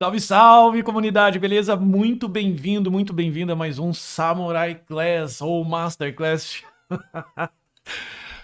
Salve, salve, comunidade, beleza? Muito bem-vindo a mais um Samurai Class ou Master Class.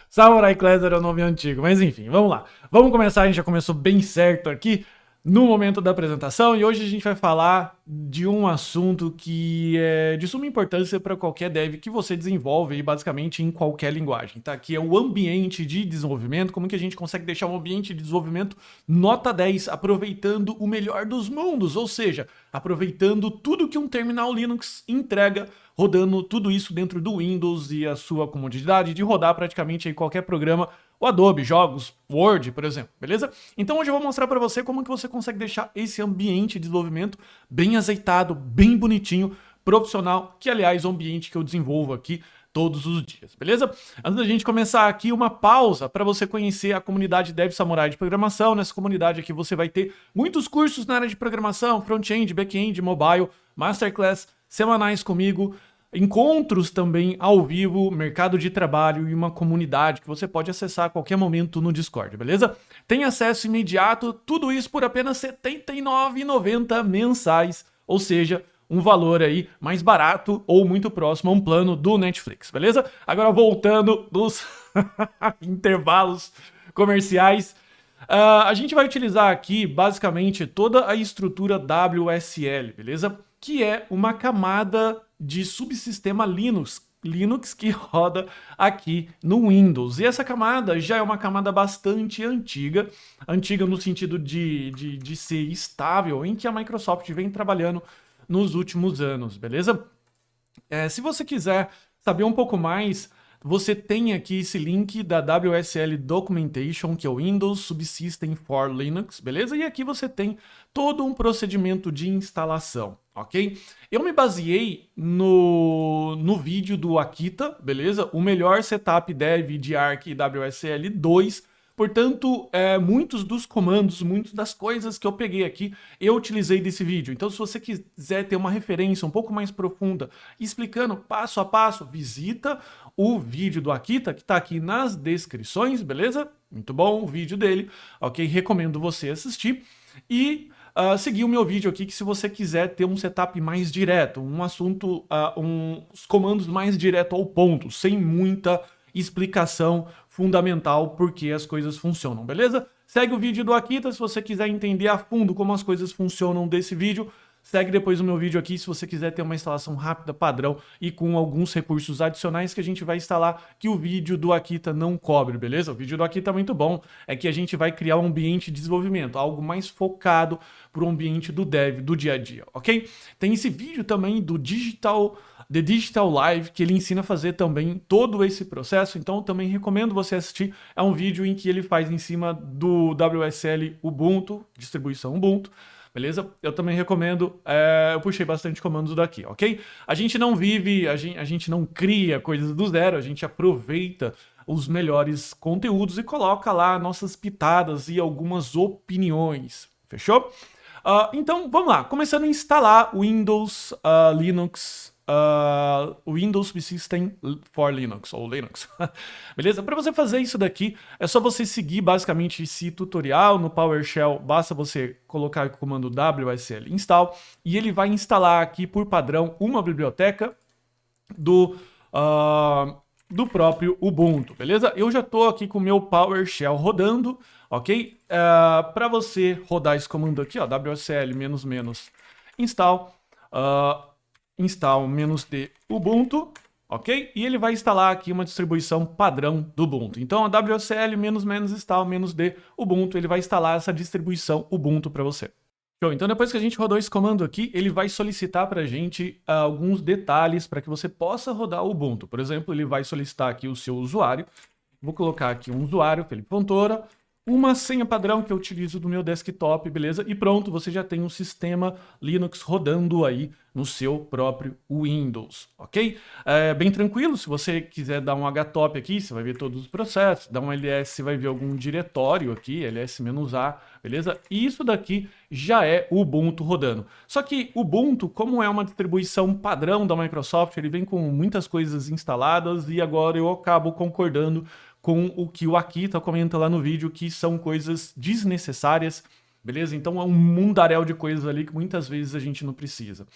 Samurai Class era o nome antigo, mas enfim, vamos lá. Vamos começar, a gente já começou bem certo aqui no momento da apresentação e hoje a gente vai falar de um assunto que é de suma importância para qualquer dev que você desenvolve aí, basicamente em qualquer linguagem, tá? Que é o ambiente de desenvolvimento, como que a gente consegue deixar um ambiente de desenvolvimento nota 10, aproveitando o melhor dos mundos, ou seja, aproveitando tudo que um terminal Linux entrega, rodando tudo isso dentro do Windows e a sua comodidade de rodar praticamente em qualquer programa, o Adobe, jogos, Word, por exemplo, beleza? Então hoje eu vou mostrar para você como que você consegue deixar esse ambiente de desenvolvimento bem azeitado, bem bonitinho, profissional, que aliás é o ambiente que eu desenvolvo aqui todos os dias, beleza? Antes da gente começar aqui, uma pausa para você conhecer a comunidade Dev Samurai de Programação. Nessa comunidade aqui você vai ter muitos cursos na área de programação, front-end, back-end, mobile, masterclass, semanais comigo, encontros também ao vivo, mercado de trabalho e uma comunidade que você pode acessar a qualquer momento no Discord, beleza? Tem acesso imediato, tudo isso por apenas R$ 79,90 mensais, ou seja, um valor aí mais barato ou muito próximo a um plano do Netflix, beleza? Agora voltando dos intervalos comerciais, a gente vai utilizar aqui basicamente toda a estrutura WSL, beleza? Que é uma camada de subsistema Linux que roda aqui no Windows. E essa camada já é uma camada bastante antiga no sentido de ser estável, em que a Microsoft vem trabalhando nos últimos anos, beleza? Se você quiser saber um pouco mais, você tem aqui esse link da WSL Documentation, que é o Windows Subsystem for Linux, beleza? E aqui você tem todo um procedimento de instalação, ok? Eu me baseei no vídeo do Akita, beleza? O melhor setup dev de Arch WSL 2. Portanto, muitos dos comandos, muitas das coisas que eu peguei aqui, eu utilizei desse vídeo. Então, se você quiser ter uma referência um pouco mais profunda, explicando passo a passo, visita o vídeo do Akita, que está aqui nas descrições, beleza? Muito bom o vídeo dele, ok? Recomendo você assistir. E seguir o meu vídeo aqui, que se você quiser ter um setup mais direto, um assunto, uns comandos mais direto ao ponto, sem muita explicação fundamental porque as coisas funcionam, beleza? Segue o vídeo do Akita se você quiser entender a fundo como as coisas funcionam desse vídeo. Segue depois o meu vídeo aqui se você quiser ter uma instalação rápida, padrão e com alguns recursos adicionais que a gente vai instalar que o vídeo do Akita não cobre, beleza? O vídeo do Akita é muito bom, é que a gente vai criar um ambiente de desenvolvimento, algo mais focado para o ambiente do dev, do dia a dia, ok? Tem esse vídeo também do The Digital Live, que ele ensina a fazer também todo esse processo, então também recomendo você assistir. É um vídeo em que ele faz em cima do WSL Ubuntu, distribuição Ubuntu, beleza? Eu também recomendo, eu puxei bastante comandos daqui, ok? A gente não vive, a gente não cria coisas do zero, a gente aproveita os melhores conteúdos e coloca lá nossas pitadas e algumas opiniões, fechou? Então, vamos lá, começando a instalar o Windows Linux, o Windows Subsystem for Linux, ou Linux, beleza? Para você fazer isso daqui, é só você seguir basicamente esse tutorial no PowerShell, basta você colocar o comando WSL install, e ele vai instalar aqui por padrão uma biblioteca do próprio Ubuntu, beleza? Eu já estou aqui com o meu PowerShell rodando, ok? Para você rodar esse comando aqui, ó, WSL install, install -d Ubuntu, ok? E ele vai instalar aqui uma distribuição padrão do Ubuntu. Então, a WSL install -d Ubuntu, ele vai instalar essa distribuição Ubuntu para você. Show. Então, depois que a gente rodou esse comando aqui, ele vai solicitar para a gente alguns detalhes para que você possa rodar o Ubuntu. Por exemplo, ele vai solicitar aqui o seu usuário. Vou colocar aqui um usuário, Felipe Fontoura, uma senha padrão que eu utilizo do meu desktop, beleza? E pronto, você já tem um sistema Linux rodando aí no seu próprio Windows, ok? Bem tranquilo, se você quiser dar um htop aqui, você vai ver todos os processos, dá um ls, você vai ver algum diretório aqui, ls-a, beleza? E isso daqui já é o Ubuntu rodando. Só que o Ubuntu, como é uma distribuição padrão da Microsoft, ele vem com muitas coisas instaladas e agora eu acabo concordando com o que o Akita comenta lá no vídeo, que são coisas desnecessárias beleza? Então é um mundaréu de coisas ali que muitas vezes a gente não precisa.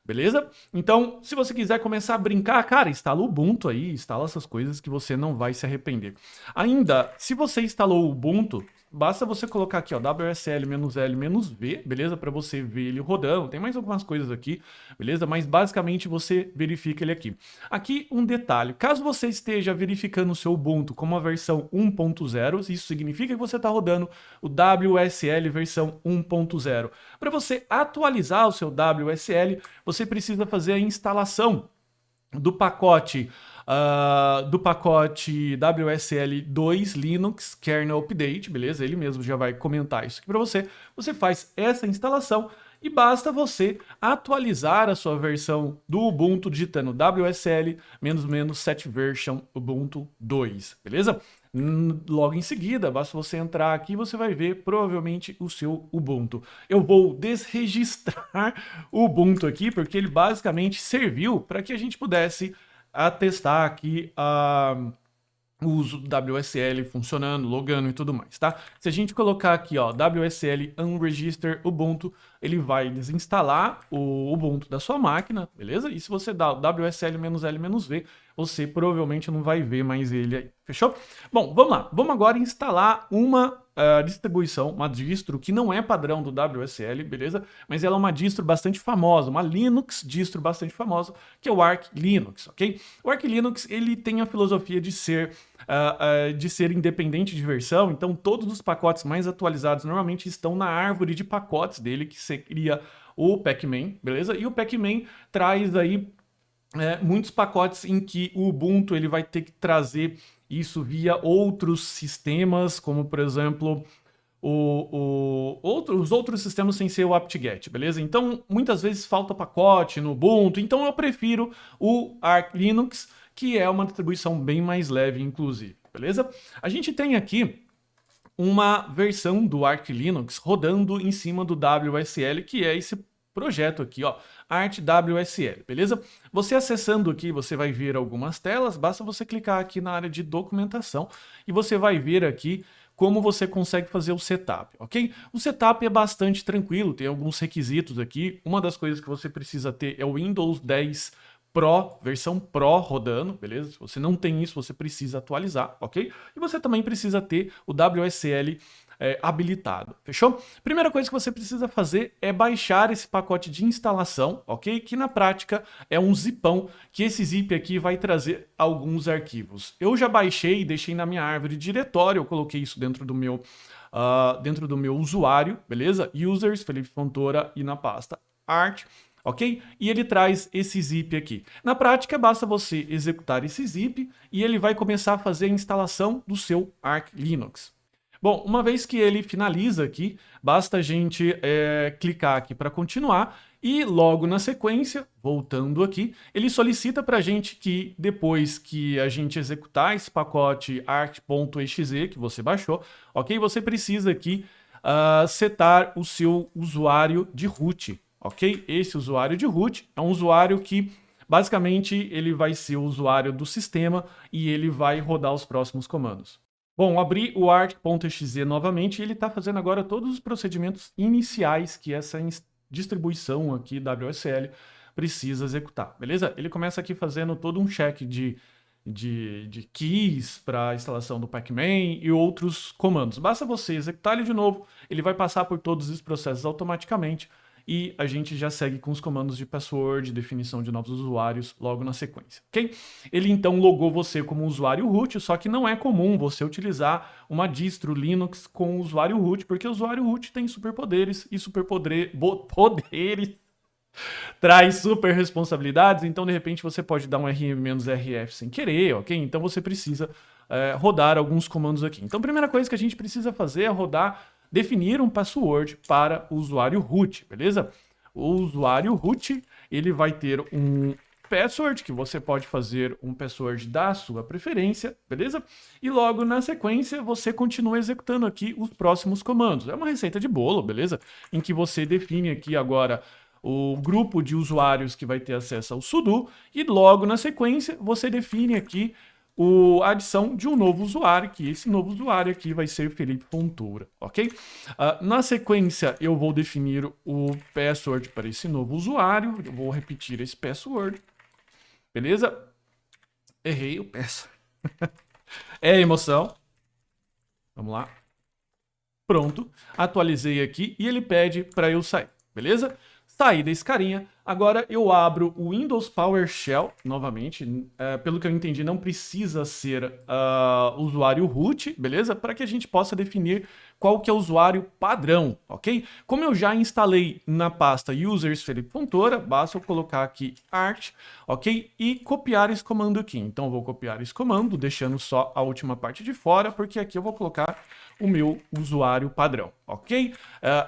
Beleza? Então, se você quiser começar a brincar, cara, instala o Ubuntu aí, instala essas coisas que você não vai se arrepender. Ainda, se você instalou o Ubuntu, basta você colocar aqui, ó, WSL-L-V, beleza? Para você ver ele rodando. Tem mais algumas coisas aqui, beleza? Mas basicamente você verifica ele aqui. Aqui um detalhe, caso você esteja verificando o seu Ubuntu como a versão 1.0, isso significa que você está rodando o WSL versão 1.0. Para você atualizar o seu WSL, você precisa fazer a instalação do pacote WSL2 Linux Kernel Update, beleza? Ele mesmo já vai comentar isso aqui para você. Você faz essa instalação e basta você atualizar a sua versão do Ubuntu digitando WSL-set version Ubuntu 2, beleza? Logo em seguida, basta você entrar aqui e você vai ver provavelmente o seu Ubuntu. Eu vou desregistrar o Ubuntu aqui porque ele basicamente serviu para que a gente pudesse testar aqui o uso do WSL funcionando, logando e tudo mais, tá? Se a gente colocar aqui, ó, WSL unregister Ubuntu, ele vai desinstalar o Ubuntu da sua máquina, beleza? E se você dá o WSL-L-V, você provavelmente não vai ver mais ele aí, fechou? Bom, vamos lá. Vamos agora instalar uma distribuição, uma distro que não é padrão do WSL, beleza? Mas ela é uma distro bastante famosa, uma Linux distro bastante famosa, que é o Arch Linux, ok? O Arch Linux, ele tem a filosofia de ser independente de versão, então todos os pacotes mais atualizados normalmente estão na árvore de pacotes dele, que seria o Pacman, beleza? E o Pacman traz aí muitos pacotes em que o Ubuntu ele vai ter que trazer isso via outros sistemas, como por exemplo os outros sistemas sem ser o apt-get, beleza? Então muitas vezes falta pacote no Ubuntu, então eu prefiro o Arch Linux, que é uma distribuição bem mais leve, inclusive, beleza? A gente tem aqui uma versão do Arch Linux rodando em cima do WSL, que é esse projeto aqui, ó, Arch WSL, beleza? Você acessando aqui, você vai ver algumas telas, basta você clicar aqui na área de documentação e você vai ver aqui como você consegue fazer o setup, ok? O setup é bastante tranquilo, tem alguns requisitos aqui. Uma das coisas que você precisa ter é o Windows 10 Pro, versão Pro rodando, beleza? Se você não tem isso, você precisa atualizar, ok? E você também precisa ter o WSL habilitado, fechou? Primeira coisa que você precisa fazer é baixar esse pacote de instalação, ok? Que na prática é um zipão, que esse zip aqui vai trazer alguns arquivos. Eu já baixei e deixei na minha árvore de diretório, eu coloquei isso dentro do meu usuário, beleza? Users, Felipe Fontoura e na pasta Arch, ok? E ele traz esse zip aqui. Na prática, basta você executar esse zip e ele vai começar a fazer a instalação do seu Arch Linux. Bom, uma vez que ele finaliza aqui, basta a gente clicar aqui para continuar e logo na sequência, voltando aqui, ele solicita para a gente que depois que a gente executar esse pacote arch.exe que você baixou, ok? Você precisa aqui setar o seu usuário de root, ok? Esse usuário de root é um usuário que basicamente ele vai ser o usuário do sistema e ele vai rodar os próximos comandos. Bom, abri o arch.exe novamente e ele está fazendo agora todos os procedimentos iniciais que essa distribuição aqui WSL precisa executar, beleza? Ele começa aqui fazendo todo um check de keys para a instalação do Pacman e outros comandos. Basta você executar ele de novo, ele vai passar por todos os processos automaticamente e a gente já segue com os comandos de password, definição de novos usuários logo na sequência, ok? Ele então logou você como usuário root, só que não é comum você utilizar uma distro Linux com usuário root, porque o usuário root tem superpoderes e poderes traz super responsabilidades, então de repente você pode dar um rm-rf sem querer, ok? Então você precisa rodar alguns comandos aqui. Então a primeira coisa que a gente precisa fazer é definir um password para o usuário root, beleza? O usuário root, ele vai ter um password, que você pode fazer um password da sua preferência, beleza? E logo na sequência, você continua executando aqui os próximos comandos. É uma receita de bolo, beleza? Em que você define aqui agora o grupo de usuários que vai ter acesso ao sudo e logo na sequência, você define aqui a adição de um novo usuário, que esse novo usuário aqui vai ser Felipe Fontoura, ok? Na sequência, eu vou definir o password para esse novo usuário, eu vou repetir esse password, beleza? Errei o password. É emoção. Vamos lá. Pronto, atualizei aqui e ele pede para eu sair, beleza? Saí desse carinha, agora eu abro o Windows PowerShell novamente, pelo que eu entendi não precisa ser usuário root, beleza? Para que a gente possa definir qual que é o usuário padrão, ok? Como eu já instalei na pasta Users Felipe Fontoura, basta eu colocar aqui art, ok? E copiar esse comando aqui. Então eu vou copiar esse comando, deixando só a última parte de fora, porque aqui eu vou colocar o meu usuário padrão, ok?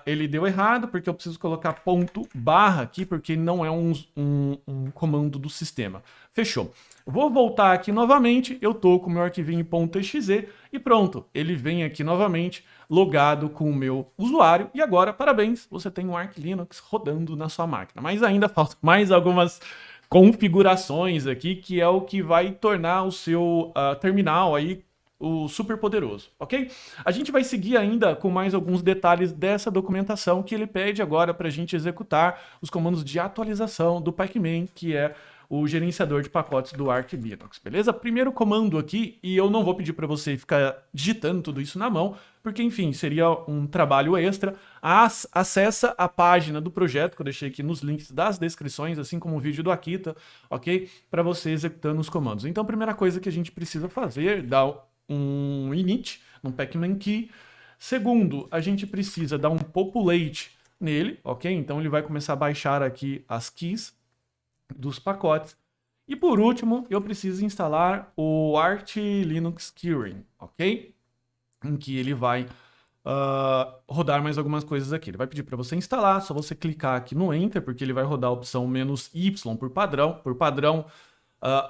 Ele deu errado, porque eu preciso colocar ponto barra aqui, porque não é um comando do sistema. Fechou. Vou voltar aqui novamente, eu tô com o meu arquivinho .exe e pronto, ele vem aqui novamente logado com o meu usuário e agora, parabéns, você tem um Arch Linux rodando na sua máquina. Mas ainda faltam mais algumas configurações aqui, que é o que vai tornar o seu terminal aí o super poderoso, ok? A gente vai seguir ainda com mais alguns detalhes dessa documentação que ele pede agora para a gente executar os comandos de atualização do Pacman, que é o gerenciador de pacotes do Arch Linux, beleza? Primeiro comando aqui, e eu não vou pedir para você ficar digitando tudo isso na mão, porque, enfim, seria um trabalho extra. Acessa a página do projeto, que eu deixei aqui nos links das descrições, assim como o vídeo do Akita, ok? Para você executando os comandos. Então, a primeira coisa que a gente precisa fazer, dar um init, um pacman key. Segundo, a gente precisa dar um populate nele, ok? Então ele vai começar a baixar aqui as keys dos pacotes. E por último, eu preciso instalar o Arch Linux Keyring, ok? Em que ele vai rodar mais algumas coisas aqui. Ele vai pedir para você instalar, só você clicar aqui no Enter, porque ele vai rodar a opção "-y" por padrão. Por padrão,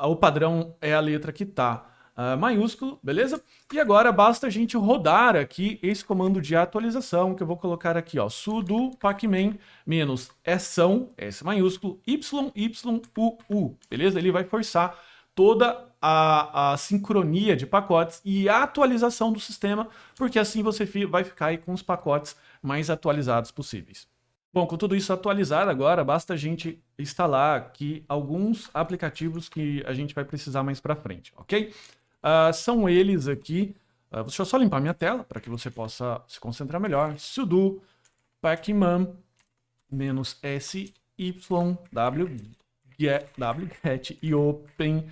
o padrão é a letra que está maiúsculo, beleza? E agora basta a gente rodar aqui esse comando de atualização, que eu vou colocar aqui, ó, sudo pacman -são, S maiúsculo, YYUU, beleza? Ele vai forçar toda a sincronia de pacotes e a atualização do sistema, porque assim você vai ficar aí com os pacotes mais atualizados possíveis. Bom, com tudo isso atualizado agora, basta a gente instalar aqui alguns aplicativos que a gente vai precisar mais para frente, ok? São eles aqui, deixa eu só limpar minha tela para que você possa se concentrar melhor. Sudo pacman -syw wget e open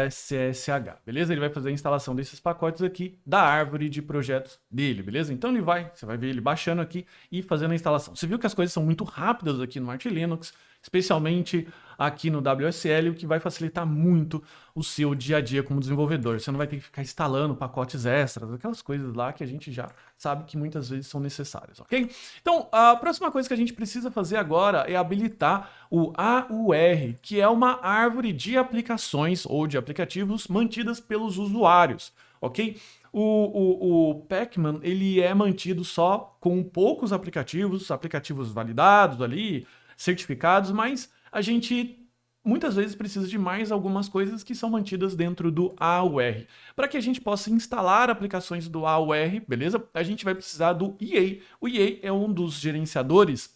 ssh, beleza? Ele vai fazer a instalação desses pacotes aqui da árvore de projetos dele, beleza? Então você vai ver ele baixando aqui e fazendo a instalação. Você viu que as coisas são muito rápidas aqui no Arch Linux, especialmente aqui no WSL, o que vai facilitar muito o seu dia a dia como desenvolvedor. Você não vai ter que ficar instalando pacotes extras, aquelas coisas lá que a gente já sabe que muitas vezes são necessárias, ok? Então, a próxima coisa que a gente precisa fazer agora é habilitar o AUR, que é uma árvore de aplicações ou de aplicativos mantidas pelos usuários, ok? O Pacman, ele é mantido só com poucos aplicativos validados ali, certificados, mas a gente muitas vezes precisa de mais algumas coisas que são mantidas dentro do AUR. Para que a gente possa instalar aplicações do AUR, beleza? A gente vai precisar do EA. O EA é um dos gerenciadores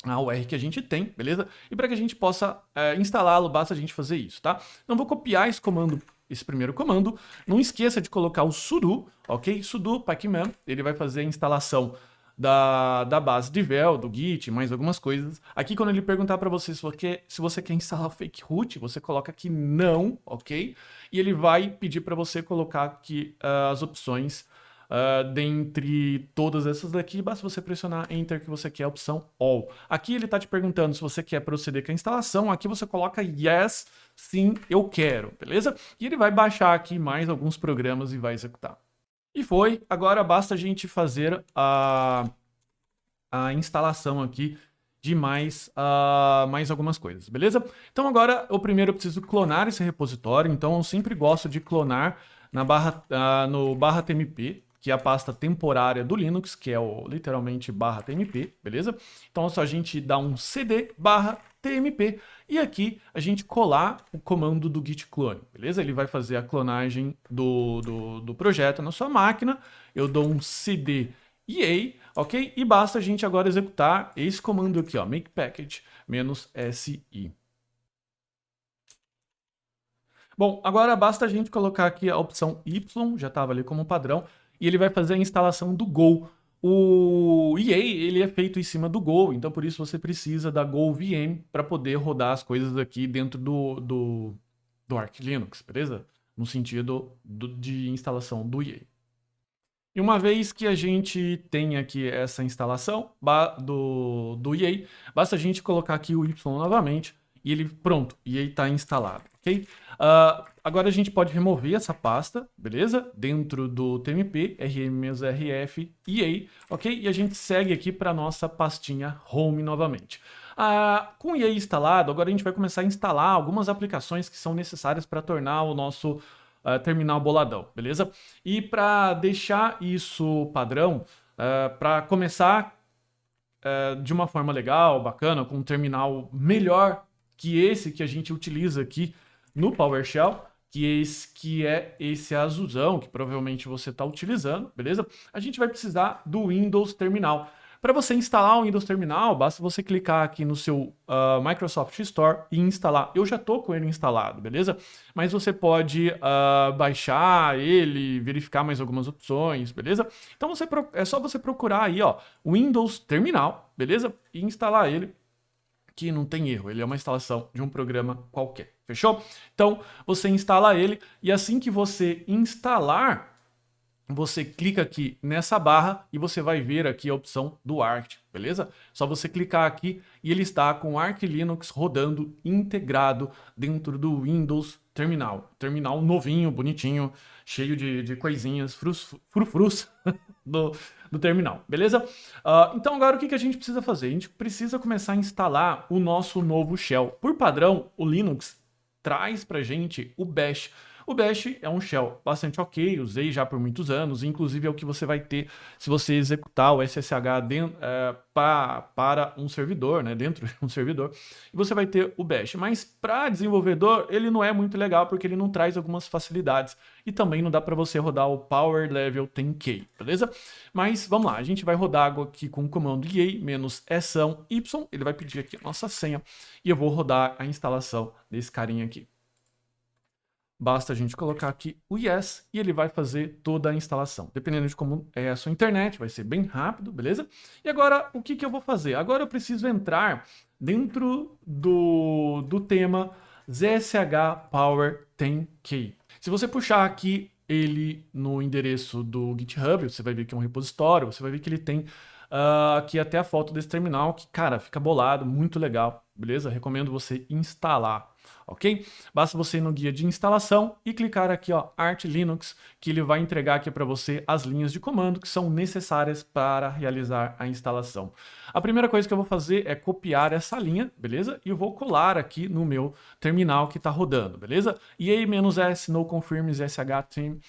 AUR que a gente tem, beleza? E para que a gente possa instalá-lo, basta a gente fazer isso, tá? Então vou copiar esse primeiro comando. Não esqueça de colocar o sudo, ok? Sudo pacman, ele vai fazer a instalação da base de Vel, do Git, mais algumas coisas. Aqui, quando ele perguntar para você se você quer instalar o fake root, você coloca aqui não, ok? E ele vai pedir para você colocar aqui as opções dentre todas essas daqui. Basta você pressionar Enter que você quer a opção All. Aqui ele está te perguntando se você quer proceder com a instalação. Aqui você coloca Yes, sim, eu quero, beleza? E ele vai baixar aqui mais alguns programas e vai executar. E foi, agora basta a gente fazer a instalação aqui de mais algumas coisas, beleza? Então agora, primeiro eu preciso clonar esse repositório, então eu sempre gosto de clonar no /tmp, que é a pasta temporária do Linux, que é o literalmente /tmp, beleza? Então é só a gente dar um cd /tmp e aqui a gente colar o comando do git clone, beleza? Ele vai fazer a clonagem do projeto na sua máquina. Eu dou um cd EA, ok? E basta a gente agora executar esse comando aqui, ó, make package -si. Bom, agora basta a gente colocar aqui a opção Y, já estava ali como padrão, e ele vai fazer a instalação do Go. O EA, ele é feito em cima do Go, então por isso você precisa da Go VM para poder rodar as coisas aqui dentro do Arch Linux, beleza? No sentido de instalação do EA. E uma vez que a gente tem aqui essa instalação do EA, basta a gente colocar aqui o Y novamente e ele, pronto, EA está instalado, ok? Agora a gente pode remover essa pasta, beleza? Dentro do tmp, rm-rf, EA, ok? E a gente segue aqui para nossa pastinha Home novamente. Com o EA instalado, agora a gente vai começar a instalar algumas aplicações que são necessárias para tornar o nosso terminal boladão, beleza? E para deixar isso padrão, para começar de uma forma legal, bacana, com um terminal melhor que esse que a gente utiliza aqui no PowerShell, que é esse azulzão, que provavelmente você está utilizando, beleza? A gente vai precisar do Windows Terminal. Para você instalar o Windows Terminal, basta você clicar aqui no seu Microsoft Store e instalar. Eu já estou com ele instalado, beleza? Mas você pode baixar ele, verificar mais algumas opções, beleza? Então é só você procurar aí, ó, Windows Terminal, beleza? E instalar ele, que não tem erro, ele é uma instalação de um programa qualquer, fechou? Então você instala ele e assim que você instalar, você clica aqui nessa barra e você vai ver aqui a opção do Arch, beleza? Só você clicar aqui e ele está com o Arch Linux rodando integrado dentro do Windows Terminal. Terminal novinho, bonitinho, cheio de coisinhas, frufrus do terminal, beleza? Então agora o que a gente precisa fazer? A gente precisa começar a instalar o nosso novo shell. Por padrão, o Linux traz pra gente o Bash. O Bash é um shell bastante ok, usei já por muitos anos, inclusive é o que você vai ter se você executar o SSH para um servidor, né, dentro de um servidor, e você vai ter o Bash. Mas para desenvolvedor ele não é muito legal porque ele não traz algumas facilidades e também não dá para você rodar o Power Level 10K, beleza? Mas vamos lá, a gente vai rodar aqui com o comando EA-y, ele vai pedir aqui a nossa senha e eu vou rodar a instalação desse carinha aqui. Basta a gente colocar aqui o yes e ele vai fazer toda a instalação. Dependendo de como é a sua internet, vai ser bem rápido, beleza? E agora, o que eu vou fazer? Agora eu preciso entrar dentro do tema ZSH Power 10K. Se você puxar aqui ele no endereço do GitHub, você vai ver que é um repositório, você vai ver que ele tem aqui até a foto desse terminal, que, cara, fica bolado, muito legal, beleza? Recomendo você instalar. Ok? Basta você ir no guia de instalação e clicar aqui, ó, Arch Linux, que ele vai entregar aqui para você as linhas de comando que são necessárias para realizar a instalação. A primeira coisa que eu vou fazer é copiar essa linha, beleza? E eu vou colar aqui no meu terminal que está rodando, beleza? EA-S no confirm ZSH trim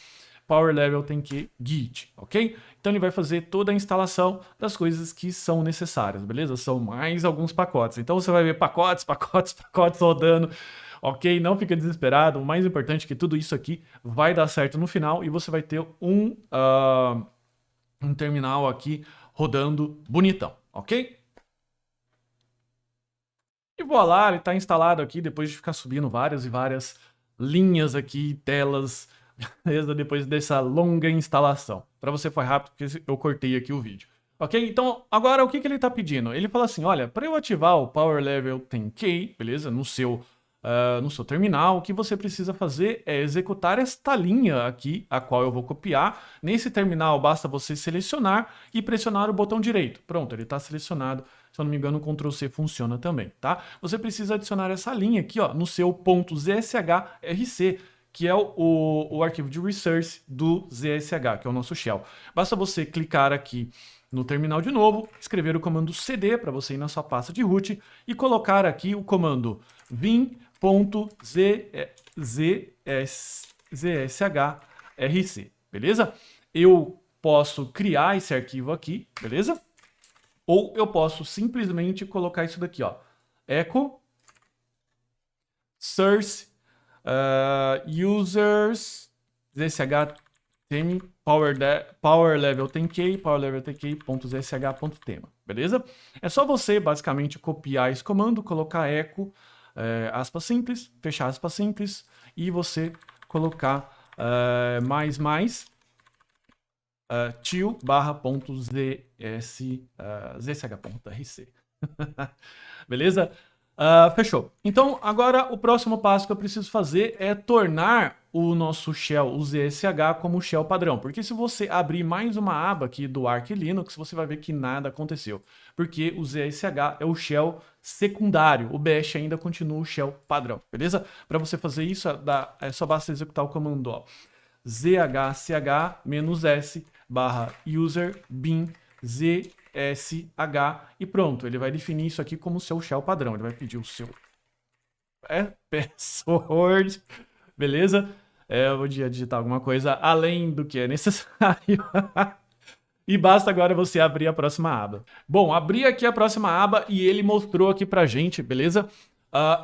Power Level 10K Git, ok? Então ele vai fazer toda a instalação das coisas que são necessárias, beleza? São mais alguns pacotes. Então você vai ver pacotes rodando. Ok, não fica desesperado, o mais importante é que tudo isso aqui vai dar certo no final e você vai ter um terminal aqui rodando bonitão, ok? E voilá, ele está instalado aqui depois de ficar subindo várias e várias linhas aqui, telas, beleza? Depois dessa longa instalação. Para você foi rápido porque eu cortei aqui o vídeo. Ok? Então, agora o que ele está pedindo? Ele fala assim, olha, para eu ativar o Power Level 10K, beleza? No seu terminal, o que você precisa fazer é executar esta linha aqui, a qual eu vou copiar. Nesse terminal, basta você selecionar e pressionar o botão direito. Pronto, ele está selecionado. Se eu não me engano, o Ctrl+C funciona também, tá? Você precisa adicionar essa linha aqui, ó, no seu .zshrc, que é o arquivo de resource do ZSH, que é o nosso shell. Basta você clicar aqui no terminal de novo, escrever o comando cd para você ir na sua pasta de root e colocar aqui o comando vim.zshrc, beleza? Eu posso criar esse arquivo aqui, beleza? Ou eu posso simplesmente colocar isso daqui, ó. Echo source users zsh theme power level 10k.zsh.tema, beleza? É só você basicamente copiar esse comando, colocar echo aspas simples, fechar aspas simples e você colocar til barra ponto zsh.rc. Beleza? Fechou. Então, agora o próximo passo que eu preciso fazer é tornar o nosso shell, o ZSH, como shell padrão. Porque se você abrir mais uma aba aqui do Arch Linux, você vai ver que nada aconteceu. Porque o ZSH é o shell secundário, o bash ainda continua o shell padrão, beleza? Para você fazer isso, só basta executar o comando, ó, zhch-s barra user bin zsh e pronto, ele vai definir isso aqui como seu shell padrão. Ele vai pedir o seu password, beleza? Eu vou digitar alguma coisa além do que é necessário. E basta agora você abrir a próxima aba. Bom, abri aqui a próxima aba e ele mostrou aqui pra gente, beleza?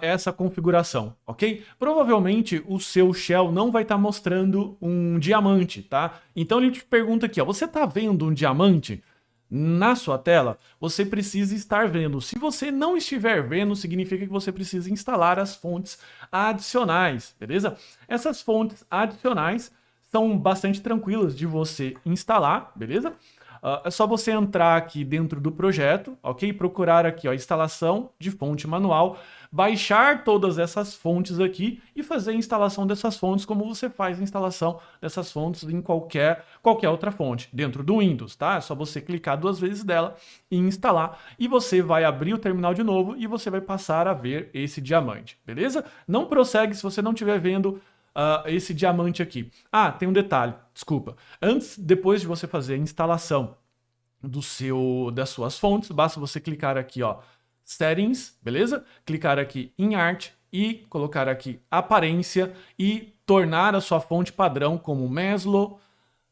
Essa configuração, ok? Provavelmente o seu shell não vai estar mostrando um diamante, tá? Então ele te pergunta aqui, ó, você tá vendo um diamante na sua tela? Você precisa estar vendo. Se você não estiver vendo, significa que você precisa instalar as fontes adicionais, beleza? Essas fontes adicionais são bastante tranquilas de você instalar, beleza? É só você entrar aqui dentro do projeto, ok? Procurar aqui, ó, instalação de fonte manual, baixar todas essas fontes aqui e fazer a instalação dessas fontes como você faz a instalação dessas fontes em qualquer outra fonte, dentro do Windows, tá? É só você clicar 2 vezes dela e instalar, e você vai abrir o terminal de novo e você vai passar a ver esse diamante, beleza? Não prossegue se você não estiver vendo esse diamante aqui. Tem um detalhe, desculpa. Depois de você fazer a instalação das suas fontes, basta você clicar aqui, ó, Settings, beleza? Clicar aqui em Art e colocar aqui Aparência e tornar a sua fonte padrão como Meslo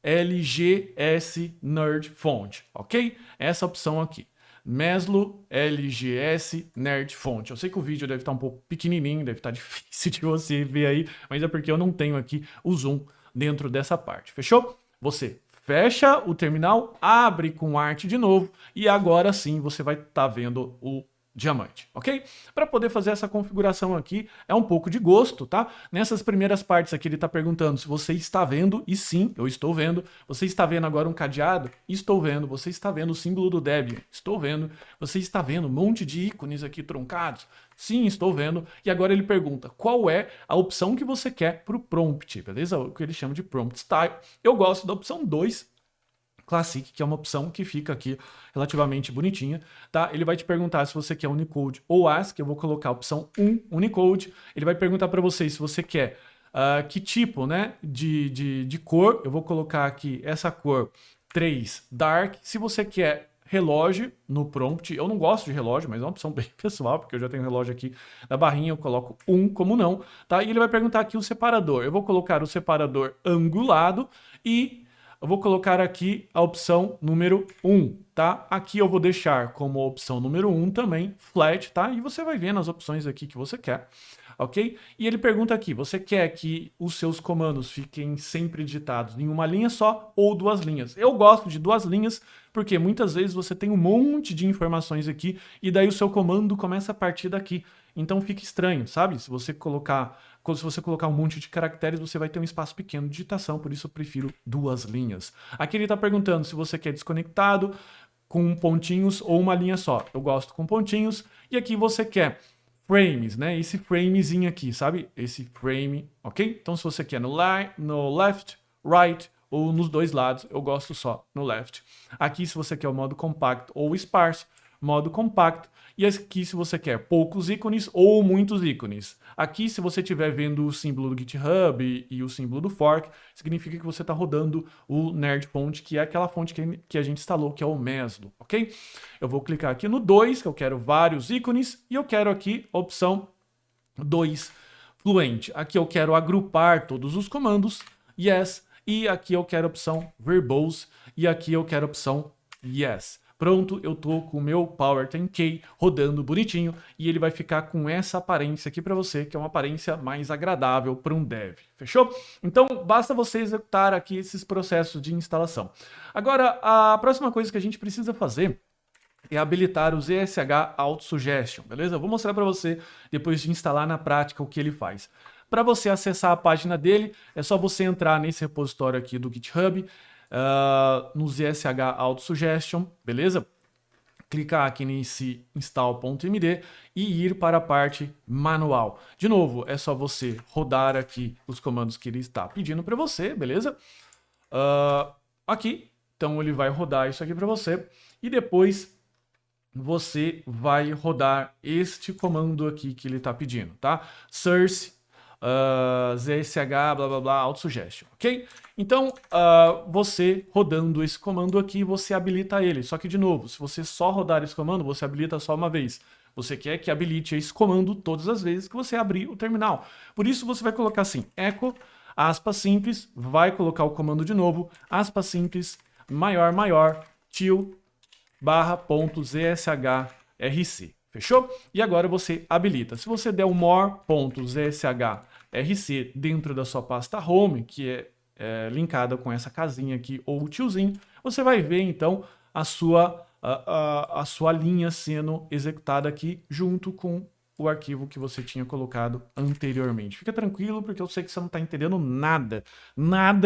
LGS Nerd Font, ok? Essa opção aqui. Meslo LGS Nerd Font. Eu sei que o vídeo deve estar um pouco pequenininho, deve estar difícil de você ver aí, mas é porque eu não tenho aqui o zoom dentro dessa parte, fechou? Você fecha o terminal, abre com Art de novo e agora sim você vai estar vendo o diamante, ok? Para poder fazer essa configuração aqui, é um pouco de gosto, tá? Nessas primeiras partes aqui ele está perguntando se você está vendo, e sim, eu estou vendo. Você está vendo agora um cadeado? Estou vendo. Você está vendo o símbolo do Debian? Estou vendo. Você está vendo um monte de ícones aqui truncados? Sim, estou vendo. E agora ele pergunta qual é a opção que você quer para o prompt, beleza? O que ele chama de prompt style. Eu gosto da opção 2, Classic, que é uma opção que fica aqui relativamente bonitinha, tá? Ele vai te perguntar se você quer Unicode ou ASCII, eu vou colocar a opção 1, Unicode. Ele vai perguntar para você se você quer que tipo, né, de cor. Eu vou colocar aqui essa cor 3, Dark. Se você quer relógio no prompt, eu não gosto de relógio, mas é uma opção bem pessoal, porque eu já tenho relógio aqui na barrinha, eu coloco 1 como não, tá? E ele vai perguntar aqui o separador. Eu vou colocar o separador angulado e eu vou colocar aqui a opção número 1, tá? Aqui eu vou deixar como opção número 1 também, flat, tá? E você vai vendo as opções aqui que você quer, ok? E ele pergunta aqui, você quer que os seus comandos fiquem sempre digitados em uma linha só ou 2 linhas? Eu gosto de 2 linhas, porque muitas vezes você tem um monte de informações aqui e daí o seu comando começa a partir daqui. Então fica estranho, sabe? Se você colocar um monte de caracteres, você vai ter um espaço pequeno de digitação, por isso eu prefiro 2 linhas. Aqui ele está perguntando se você quer desconectado, com pontinhos ou uma linha só. Eu gosto com pontinhos. E aqui você quer frames, né? Esse framezinho aqui, sabe? Esse frame, ok? Então se você quer no left, right ou nos 2 lados, eu gosto só no left. Aqui se você quer o modo compacto ou esparso, modo compacto. E aqui se você quer poucos ícones ou muitos ícones. Aqui se você estiver vendo o símbolo do GitHub e o símbolo do fork, significa que você está rodando o Nerd Font, que é aquela fonte que a gente instalou, que é o Meslo, ok? Eu vou clicar aqui no 2, que eu quero vários ícones, e eu quero aqui a opção 2, Fluent. Aqui eu quero agrupar todos os comandos, yes, e aqui eu quero a opção Verbose, e aqui eu quero a opção Yes. Pronto, eu tô com o meu Power 10K rodando bonitinho e ele vai ficar com essa aparência aqui para você, que é uma aparência mais agradável para um dev. Fechou? Então, basta você executar aqui esses processos de instalação. Agora, a próxima coisa que a gente precisa fazer é habilitar o ZSH Auto Suggestion, beleza? Eu vou mostrar para você, depois de instalar na prática, o que ele faz. Para você acessar a página dele, é só você entrar nesse repositório aqui do GitHub, no ZSH Auto Suggestion, beleza? Clicar aqui nesse install.md e ir para a parte manual. De novo, é só você rodar aqui os comandos que ele está pedindo para você, beleza? Aqui, então ele vai rodar isso aqui para você e depois você vai rodar este comando aqui que ele está pedindo, tá? Source ZSH, blá blá blá, Auto Suggestion, ok? Então, você rodando esse comando aqui, você habilita ele. Só que, de novo, se você só rodar esse comando, você habilita só uma vez. Você quer que habilite esse comando todas as vezes que você abrir o terminal. Por isso, você vai colocar assim, echo, aspas simples, vai colocar o comando de novo, aspas simples, maior, til, /ZSHRC. Fechou? E agora você habilita. Se você der o more.ZSHRC dentro da sua pasta home, que é linkada com essa casinha aqui ou o tiozinho, você vai ver então a sua linha sendo executada aqui junto com o arquivo que você tinha colocado anteriormente. Fica tranquilo, porque eu sei que você não está entendendo nada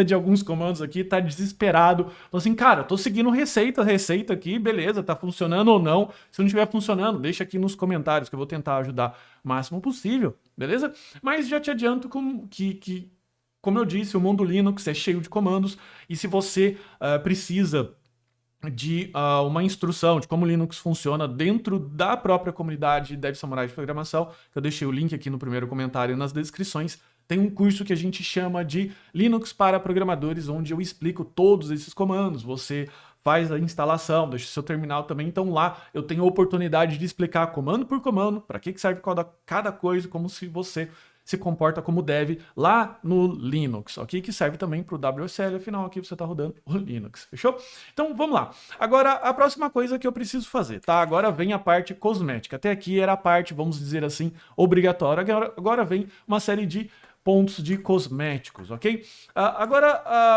de alguns comandos aqui, tá desesperado. Falando assim, cara, eu tô seguindo receita aqui, beleza, tá funcionando ou não. Se não estiver funcionando, deixa aqui nos comentários que eu vou tentar ajudar o máximo possível, beleza? Mas já te adianto como eu disse, o mundo Linux é cheio de comandos, e se você precisa de uma instrução de como o Linux funciona dentro da própria comunidade Dev Samurai de Programação, que eu deixei o link aqui no primeiro comentário e nas descrições, tem um curso que a gente chama de Linux para Programadores, onde eu explico todos esses comandos, você faz a instalação, deixa o seu terminal também, então lá eu tenho a oportunidade de explicar comando por comando, para que serve cada coisa, como se você se comporta como dev lá no Linux, ok? Que serve também para o WSL, afinal aqui você está rodando o Linux, fechou? Então vamos lá. Agora a próxima coisa que eu preciso fazer, tá? Agora vem a parte cosmética. Até aqui era a parte, vamos dizer assim, obrigatória. Agora vem uma série de pontos de cosméticos, ok?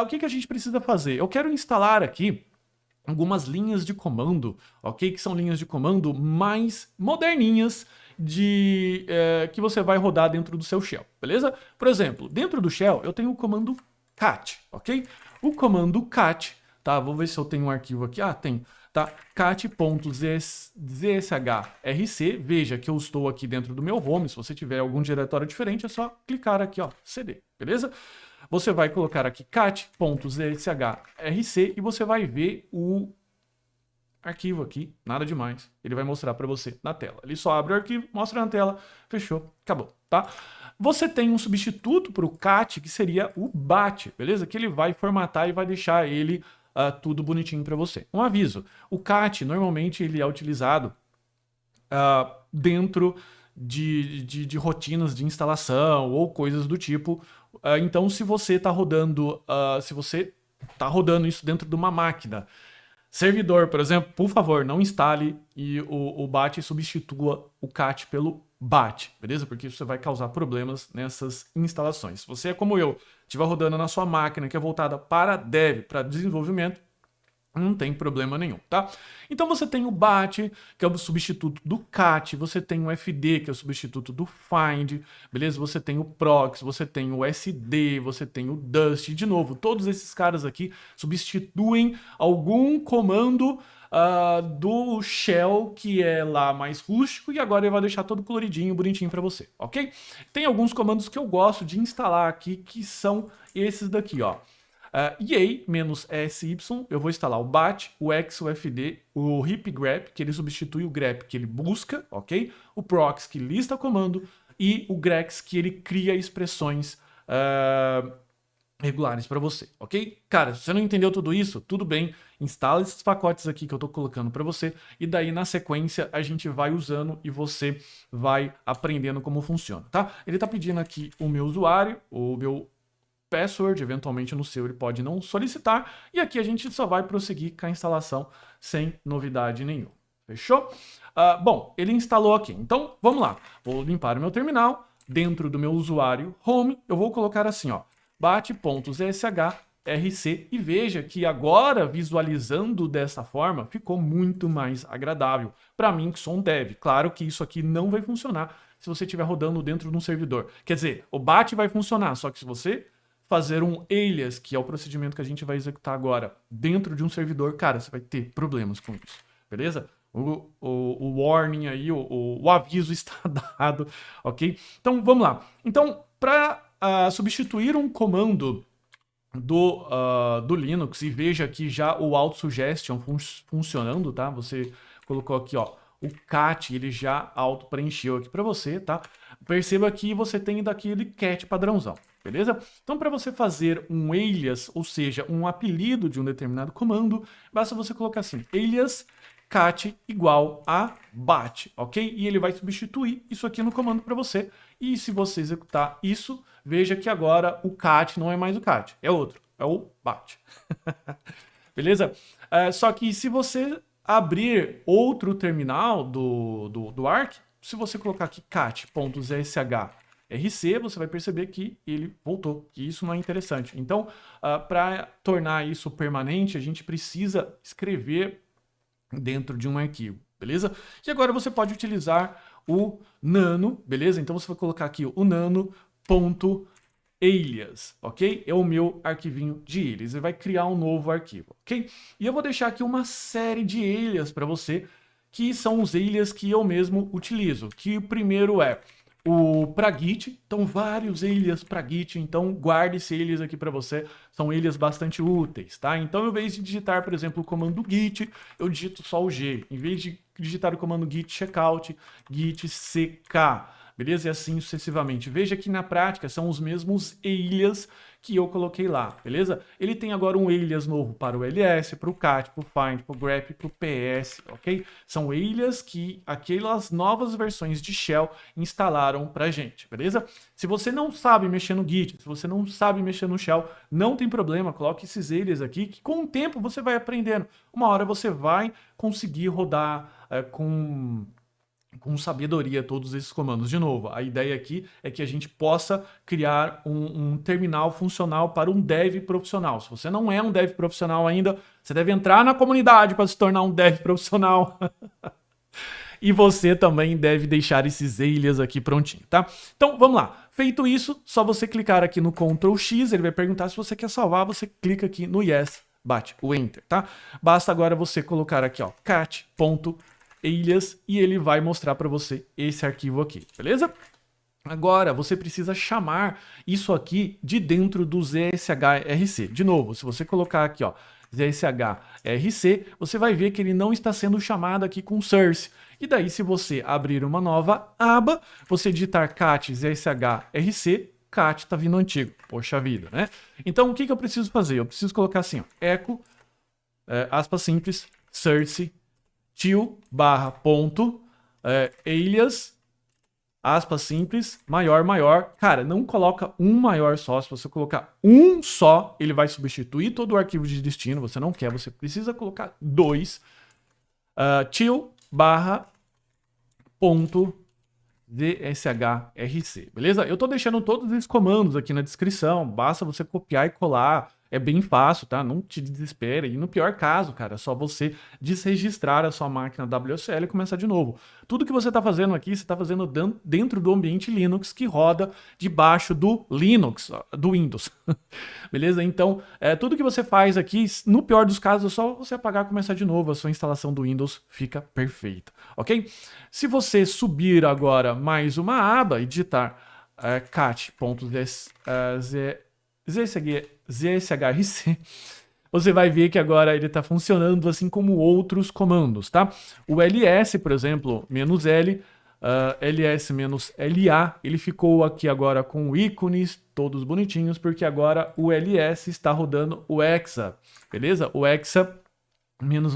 O que a gente precisa fazer? Eu quero instalar aqui algumas linhas de comando, ok? Que são linhas de comando mais moderninhas que você vai rodar dentro do seu shell, beleza? Por exemplo, dentro do shell eu tenho o comando cat, ok? O comando cat, tá? Vou ver se eu tenho um arquivo aqui. Tem, tá? cat.zshrc, veja que eu estou aqui dentro do meu home. Se você tiver algum diretório diferente, é só clicar aqui, ó, cd, beleza? Você vai colocar aqui cat.zshrc e você vai ver o arquivo aqui, nada demais. Ele vai mostrar para você na tela. Ele só abre o arquivo, mostra na tela, fechou, acabou, tá? Você tem um substituto para o cat, que seria o bat, beleza? Que ele vai formatar e vai deixar ele tudo bonitinho para você. Um aviso, o cat normalmente ele é utilizado dentro de rotinas de instalação ou coisas do tipo. Então, se você está rodando isso dentro de uma máquina, servidor, por exemplo, por favor, não instale e o bat substitua o cat pelo bat, beleza? Porque isso vai causar problemas nessas instalações. Se você é como eu, estiver rodando na sua máquina que é voltada para dev, para desenvolvimento, não tem problema nenhum, tá? Então você tem o bat, que é o substituto do cat, você tem o fd, que é o substituto do find, beleza? Você tem o prox, você tem o sd, você tem o dust, de novo, todos esses caras aqui substituem algum comando do shell que é lá mais rústico e agora ele vai deixar todo coloridinho, bonitinho para você, ok? Tem alguns comandos que eu gosto de instalar aqui, que são esses daqui, ó. EA-SY, eu vou instalar o BAT, o X, o FD, o HipGrep, que ele substitui o grep que ele busca, ok? O prox, que lista comando, e o grex, que ele cria expressões regulares para você, ok? Cara, se você não entendeu tudo isso, tudo bem, instala esses pacotes aqui que eu tô colocando para você, e daí na sequência a gente vai usando e você vai aprendendo como funciona, tá? Ele tá pedindo aqui o meu usuário, o meu password, eventualmente no seu ele pode não solicitar, e aqui a gente só vai prosseguir com a instalação sem novidade nenhuma. Fechou? Bom, ele instalou aqui, então vamos lá. Vou limpar o meu terminal, dentro do meu usuário home, eu vou colocar assim, ó, bat.zshrc e veja que agora, visualizando dessa forma, ficou muito mais agradável para mim que sou um dev. Claro que isso aqui não vai funcionar se você estiver rodando dentro de um servidor. Quer dizer, o bat vai funcionar, só que se você fazer um alias, que é o procedimento que a gente vai executar agora, dentro de um servidor, cara, você vai ter problemas com isso, beleza? O warning aí, o aviso está dado, ok? Então, vamos lá. Então, para substituir um comando do Linux, e veja aqui já o autosuggestion funcionando, tá? Você colocou aqui, ó, o cat, ele já auto-preencheu aqui para você, tá? Perceba que você tem daquele cat padrãozão, beleza? Então, para você fazer um alias, ou seja, um apelido de um determinado comando, basta você colocar assim, alias cat igual a bat, ok? E ele vai substituir isso aqui no comando para você. E se você executar isso, veja que agora o cat não é mais o cat, é outro, é o bat. Beleza? Só que se você abrir outro terminal do Arc, se você colocar aqui cat.zshrc, você vai perceber que ele voltou, que isso não é interessante. Então, para tornar isso permanente, a gente precisa escrever dentro de um arquivo, beleza? E agora você pode utilizar o nano, beleza? Então você vai colocar aqui o nano.alias, ok? É o meu arquivinho de alias. Ele vai criar um novo arquivo, ok? E eu vou deixar aqui uma série de alias para você, que são os alias que eu mesmo utilizo. Que o primeiro é o para Git, então vários alias para Git, então guarde esse alias aqui para você, são alias bastante úteis, tá? Então, em vez de digitar, por exemplo, o comando git, eu digito só o G. Em vez de digitar o comando git checkout, git ck, beleza? E assim sucessivamente. Veja que na prática são os mesmos alias que eu coloquei lá, beleza? Ele tem agora um alias novo para o ls, para o cat, para o find, para o grep, para o ps, ok? São alias que aquelas novas versões de shell instalaram pra gente, beleza? Se você não sabe mexer no git, se você não sabe mexer no shell, não tem problema, coloque esses alias aqui, que com o tempo você vai aprendendo. Uma hora você vai conseguir rodar com sabedoria todos esses comandos. De novo, a ideia aqui é que a gente possa criar um terminal funcional para um dev profissional. Se você não é um dev profissional ainda, você deve entrar na comunidade para se tornar um dev profissional. E você também deve deixar esses alias aqui prontinho, tá? Então, vamos lá. Feito isso, só você clicar aqui no Ctrl X, ele vai perguntar se você quer salvar, você clica aqui no Yes, bate o Enter, tá? Basta agora você colocar aqui, ó, cat.alias e ele vai mostrar para você esse arquivo aqui, beleza? Agora, você precisa chamar isso aqui de dentro do ZSHRC. De novo, se você colocar aqui, ó, ZSHRC, você vai ver que ele não está sendo chamado aqui com source. E daí, se você abrir uma nova aba, você digitar cat ZSHRC, cat tá vindo antigo. Poxa vida, né? Então, o que eu preciso fazer? Eu preciso colocar assim, ó, echo, aspas simples, source, til, barra, ponto, alias, aspas simples, maior, maior. Cara, não coloca um maior só. Se você colocar um só, ele vai substituir todo o arquivo de destino. Você não quer, você precisa colocar dois. Til, barra, ponto, ZSHRC, beleza? Eu tô deixando todos esses comandos aqui na descrição. Basta você copiar e colar. É bem fácil, tá? Não te desespere. E no pior caso, cara, é só você desregistrar a sua máquina WSL e começar de novo. Tudo que você está fazendo aqui, você está fazendo dentro do ambiente Linux que roda debaixo do Linux, do Windows. Beleza? Então, tudo que você faz aqui, no pior dos casos, é só você apagar e começar de novo. A sua instalação do Windows fica perfeita, ok? Se você subir agora mais uma aba e digitar cat.zshrc, você vai ver que agora ele está funcionando assim como outros comandos, tá? O ls, por exemplo, -l, ls-la, ele ficou aqui agora com ícones todos bonitinhos, porque agora o ls está rodando o exa, beleza? O exa menos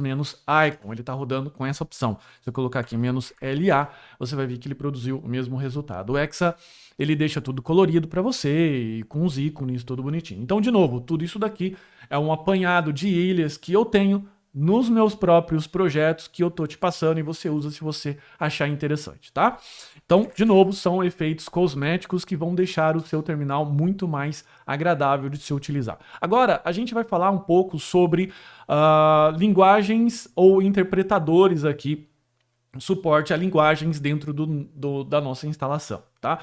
icon, ele está rodando com essa opção. Se eu colocar aqui "-LA", você vai ver que ele produziu o mesmo resultado. O Hexa, ele deixa tudo colorido para você, e com os ícones, tudo bonitinho. Então, de novo, tudo isso daqui é um apanhado de ilhas que eu tenho nos meus próprios projetos que eu tô te passando e você usa se você achar interessante, tá? Então, de novo, são efeitos cosméticos que vão deixar o seu terminal muito mais agradável de se utilizar. Agora, a gente vai falar um pouco sobre linguagens ou interpretadores aqui, suporte a linguagens dentro da nossa instalação, tá?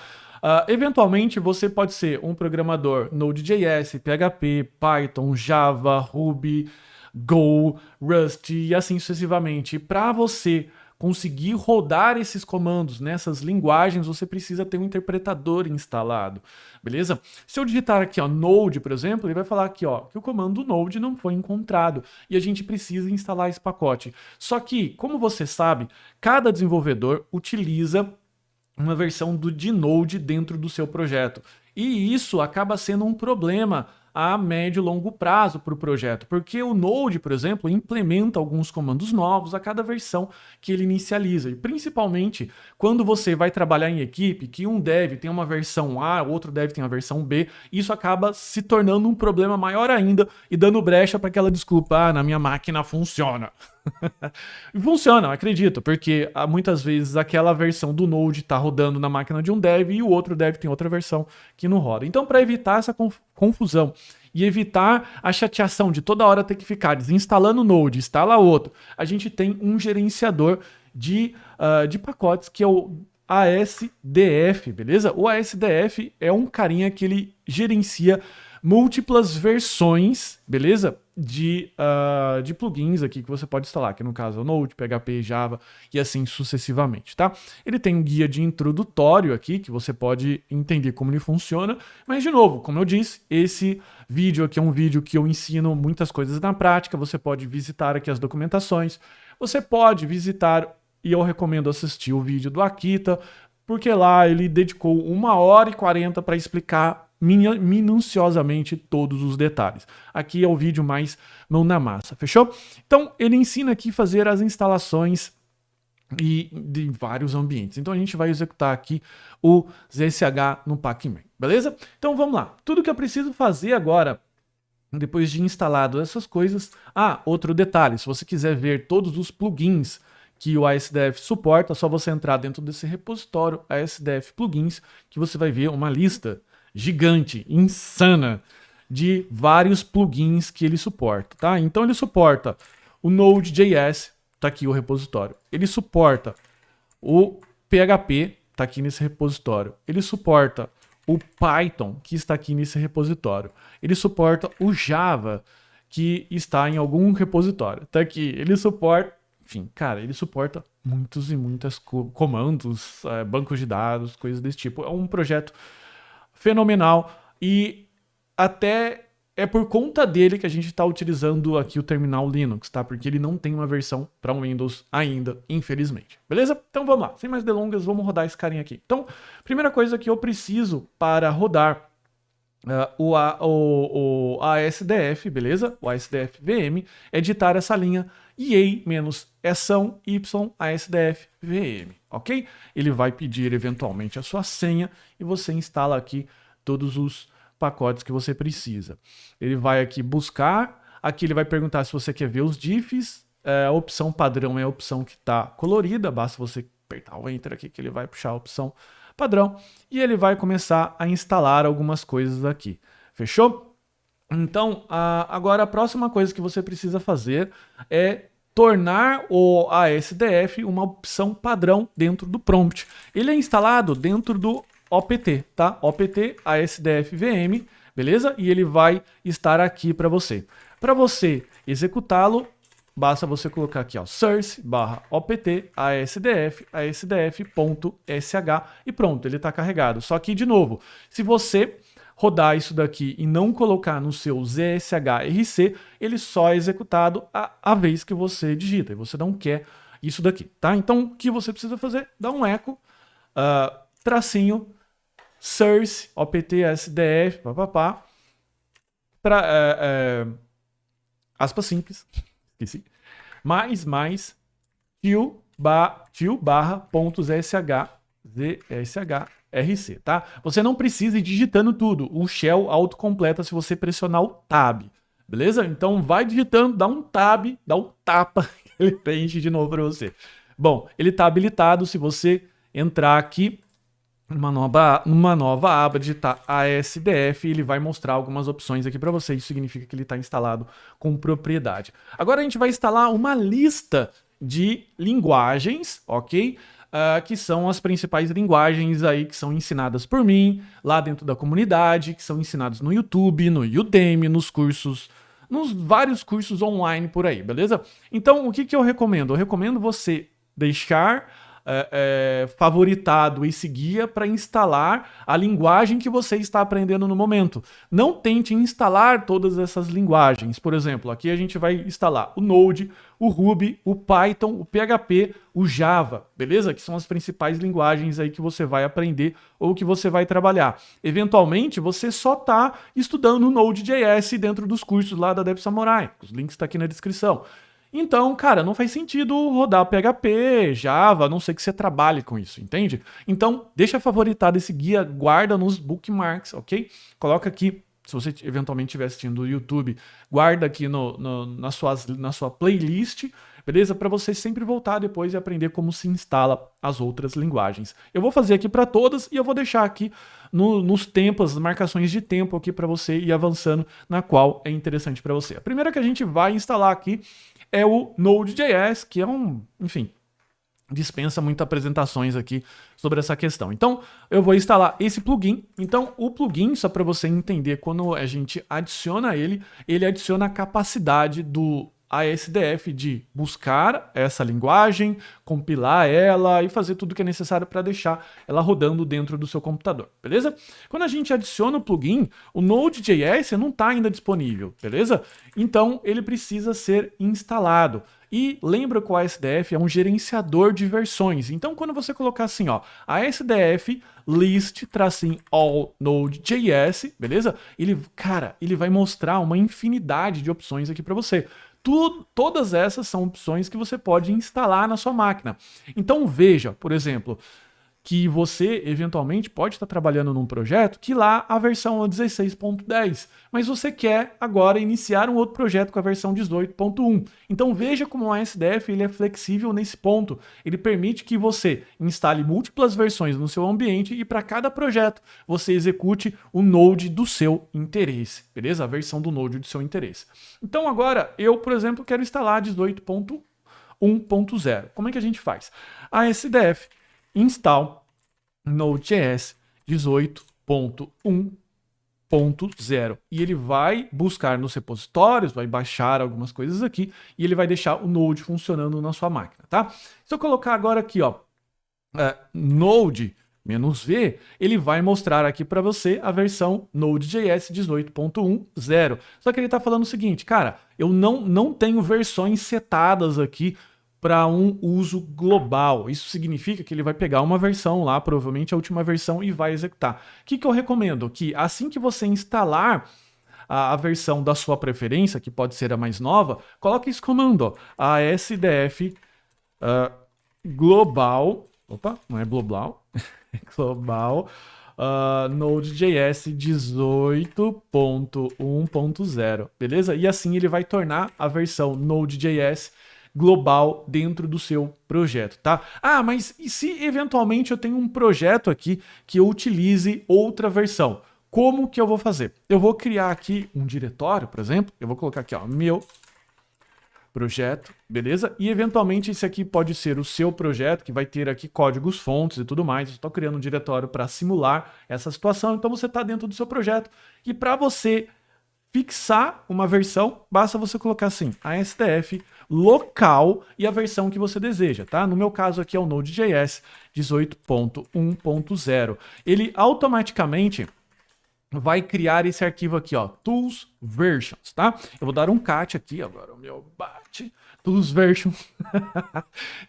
Eventualmente, você pode ser um programador Node.js, PHP, Python, Java, Ruby, Go, Rust e assim sucessivamente. Para você conseguir rodar esses comandos nessas linguagens, você precisa ter um interpretador instalado, beleza? Se eu digitar aqui, ó, Node, por exemplo, ele vai falar aqui, ó, que o comando Node não foi encontrado e a gente precisa instalar esse pacote. Só que, como você sabe, cada desenvolvedor utiliza uma versão de Node dentro do seu projeto. E isso acaba sendo um problema a médio e longo prazo para o projeto, porque o Node, por exemplo, implementa alguns comandos novos a cada versão que ele inicializa, e principalmente quando você vai trabalhar em equipe, que um dev tem uma versão A, o outro dev tem uma versão B, isso acaba se tornando um problema maior ainda e dando brecha para aquela desculpa, na minha máquina funciona. Funciona, acredito, porque muitas vezes aquela versão do Node está rodando na máquina de um dev e o outro dev tem outra versão que não roda. Então, para evitar essa confusão e evitar a chateação de toda hora ter que ficar desinstalando o Node, instala outro, a gente tem um gerenciador de pacotes que é o ASDF, beleza? O ASDF é um carinha que ele gerencia múltiplas versões, beleza? De plugins aqui que você pode instalar, que no caso é o Node, PHP, Java e assim sucessivamente, tá? Ele tem um guia de introdutório aqui, que você pode entender como ele funciona, mas de novo, como eu disse, esse vídeo aqui é um vídeo que eu ensino muitas coisas na prática, você pode visitar aqui as documentações, você pode visitar, e eu recomendo assistir o vídeo do Akita, porque lá ele dedicou 1h40 para explicar minuciosamente todos os detalhes. Aqui é o vídeo mais mão na massa, fechou? Então, ele ensina aqui a fazer as instalações de vários ambientes. Então, a gente vai executar aqui o ZSH no Pacman, beleza? Então, vamos lá. Tudo que eu preciso fazer agora, depois de instalado essas coisas... outro detalhe, se você quiser ver todos os plugins que o ASDF suporta, é só você entrar dentro desse repositório ASDF Plugins, que você vai ver uma lista gigante, insana, de vários plugins que ele suporta, tá? Então ele suporta o Node.js, tá aqui o repositório. Ele suporta o PHP, tá aqui nesse repositório. Ele suporta o Python, que está aqui nesse repositório. Ele suporta o Java, que está em algum repositório. Tá aqui. Ele suporta, enfim, cara, ele suporta muitos e muitas comandos, bancos de dados, coisas desse tipo. É um projeto fenomenal e até é por conta dele que a gente está utilizando aqui o terminal Linux, tá? Porque ele não tem uma versão para Windows ainda, infelizmente. Beleza? Então vamos lá, sem mais delongas, vamos rodar esse carinha aqui. Então, primeira coisa que eu preciso para rodar o ASDF, beleza? O ASDF VM, é editar essa linha EA-eção Y ASDF VM, ok? Ele vai pedir eventualmente a sua senha e você instala aqui todos os pacotes que você precisa. Ele vai aqui buscar, aqui ele vai perguntar se você quer ver os diffs, a opção padrão é a opção que está colorida, basta você apertar o Enter aqui que ele vai puxar a opção padrão e ele vai começar a instalar algumas coisas aqui. Fechou? Então, agora a próxima coisa que você precisa fazer é tornar o ASDF uma opção padrão dentro do prompt. Ele é instalado dentro do OPT, tá? OPT ASDF VM, beleza? E ele vai estar aqui para você. Para você executá-lo, basta você colocar aqui, ó, source/opt asdf asdf.sh e pronto, ele está carregado. Só que, de novo, se você rodar isso daqui e não colocar no seu ZSHRC, ele só é executado a vez que você digita, e você não quer isso daqui, tá? Então, o que você precisa fazer? Dá um eco, tracinho, source, opt asdf, aspas simples, esqueci, /tio barra pontos ZSHRC, tá? Você não precisa ir digitando tudo. O shell autocompleta se você pressionar o tab, beleza? Então vai digitando, dá um tab, dá um tapa, ele preenche de novo para você. Bom, ele está habilitado se você entrar aqui numa nova aba, digitar ASDF, ele vai mostrar algumas opções aqui para você. Isso significa que ele está instalado com propriedade. Agora a gente vai instalar uma lista de linguagens, ok? Que são as principais linguagens aí que são ensinadas por mim, lá dentro da comunidade, que são ensinadas no YouTube, no Udemy, nos vários cursos online por aí, beleza? Então, o que eu recomendo? Eu recomendo você deixar favoritado esse guia para instalar a linguagem que você está aprendendo no momento. Não tente instalar todas essas linguagens. Por exemplo, aqui a gente vai instalar o Node, o Ruby, o Python, o PHP, o Java, beleza? Que são as principais linguagens aí que você vai aprender ou que você vai trabalhar. Eventualmente, você só está estudando o Node.js dentro dos cursos lá da DevSamurai. Os links estão aqui na descrição. Então, cara, não faz sentido rodar PHP, Java, a não ser que você trabalhe com isso, entende? Então, deixa favoritado esse guia, guarda nos bookmarks, ok? Coloca aqui, se você eventualmente estiver assistindo no YouTube, guarda aqui na sua playlist, beleza? Para você sempre voltar depois e aprender como se instala as outras linguagens. Eu vou fazer aqui para todas e eu vou deixar aqui nos tempos, as marcações de tempo aqui para você ir avançando na qual é interessante para você. A primeira que a gente vai instalar aqui é o Node.js, que é enfim, dispensa muitas apresentações aqui sobre essa questão. Então, eu vou instalar esse plugin. Então, o plugin, só para você entender, quando a gente adiciona ele adiciona a capacidade do ASDF de buscar essa linguagem, compilar ela e fazer tudo que é necessário para deixar ela rodando dentro do seu computador, beleza? Quando a gente adiciona o plugin, o Node.js não está ainda disponível, beleza? Então, ele precisa ser instalado. E lembra que o ASDF é um gerenciador de versões. Então, quando você colocar assim, ó, ASDF list-all Node.js, beleza? Ele vai mostrar uma infinidade de opções aqui para você. Todas essas são opções que você pode instalar na sua máquina. Então veja, por exemplo, que você eventualmente pode estar trabalhando num projeto que lá a versão é 16.10, mas você quer agora iniciar um outro projeto com a versão 18.1. Então veja como o ASDF ele é flexível nesse ponto. Ele permite que você instale múltiplas versões no seu ambiente e para cada projeto você execute o Node do seu interesse, beleza? A versão do Node do seu interesse. Então agora eu, por exemplo, quero instalar 18.1.0. Como é que a gente faz? ASDF install Node.js 18.1.0 e ele vai buscar nos repositórios, vai baixar algumas coisas aqui e ele vai deixar o Node funcionando na sua máquina, tá? Se eu colocar agora aqui, ó, Node -v, ele vai mostrar aqui para você a versão Node.js 18.1.0. Só que ele está falando o seguinte, cara, eu não tenho versões setadas aqui para um uso global. Isso significa que ele vai pegar uma versão lá, provavelmente a última versão, e vai executar. O que eu recomendo? Que assim que você instalar a versão da sua preferência, que pode ser a mais nova, coloque esse comando, ó, ASDF global, opa, não é global, é global, Node.js 18.1.0, beleza? E assim ele vai tornar a versão Node.js global dentro do seu projeto, tá? Ah, mas e se eventualmente eu tenho um projeto aqui que eu utilize outra versão? Como que eu vou fazer? Eu vou criar aqui um diretório, por exemplo, eu vou colocar aqui, ó, meu projeto, beleza? E eventualmente esse aqui pode ser o seu projeto, que vai ter aqui códigos fontes e tudo mais. Eu estou criando um diretório para simular essa situação, então você está dentro do seu projeto. E para você fixar uma versão, basta você colocar assim, ASDF local e a versão que você deseja, tá? No meu caso aqui é o Node.js 18.1.0. Ele automaticamente vai criar esse arquivo aqui, ó, tools versions, tá? Eu vou dar um cat aqui, agora o meu bate, tools versions,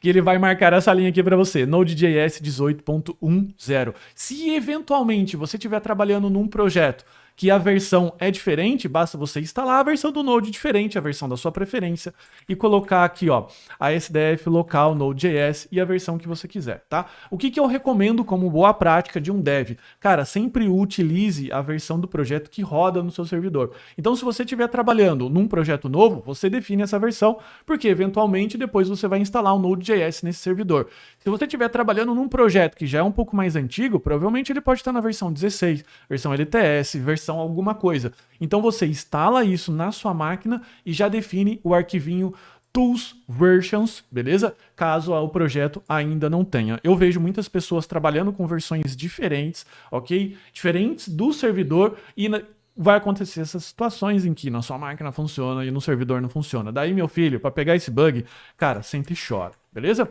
que ele vai marcar essa linha aqui para você, Node.js 18.1.0. Se eventualmente você estiver trabalhando num projeto que a versão é diferente, basta você instalar a versão do Node diferente, a versão da sua preferência, e colocar aqui, ó, a SDF local Node.js e a versão que você quiser, tá? O que eu recomendo como boa prática de um dev? Cara, sempre utilize a versão do projeto que roda no seu servidor. Então, se você estiver trabalhando num projeto novo, você define essa versão, porque eventualmente depois você vai instalar um Node.js nesse servidor. Se você estiver trabalhando num projeto que já é um pouco mais antigo, provavelmente ele pode estar na versão 16, versão LTS, versão alguma coisa. Então você instala isso na sua máquina e já define o arquivinho tools versions, beleza? Caso o projeto ainda não tenha. Eu vejo muitas pessoas trabalhando com versões diferentes, ok? Diferentes do servidor e vai acontecer essas situações em que na sua máquina funciona e no servidor não funciona. Daí, meu filho, para pegar esse bug, cara, sente e chora, beleza?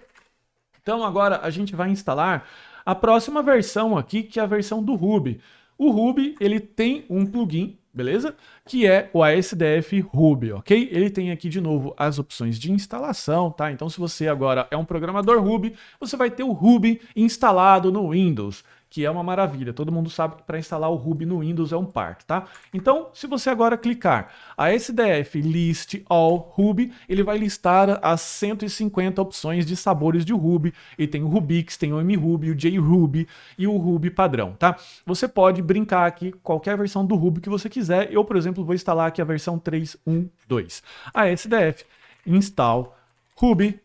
Então agora a gente vai instalar a próxima versão aqui, que é a versão do Ruby. O Ruby, ele tem um plugin, beleza? Que é o ASDF Ruby, ok? Ele tem aqui de novo as opções de instalação, tá? Então se você agora é um programador Ruby, você vai ter o Ruby instalado no Windows, que é uma maravilha. Todo mundo sabe que para instalar o Ruby no Windows é um parto, tá? Então, se você agora clicar a SDF List All Ruby, ele vai listar as 150 opções de sabores de Ruby, e tem o Rubix, tem o MRuby, o JRuby e o Ruby padrão, tá? Você pode brincar aqui qualquer versão do Ruby que você quiser. Eu, por exemplo, vou instalar aqui a versão 3.1.2. A SDF Install Ruby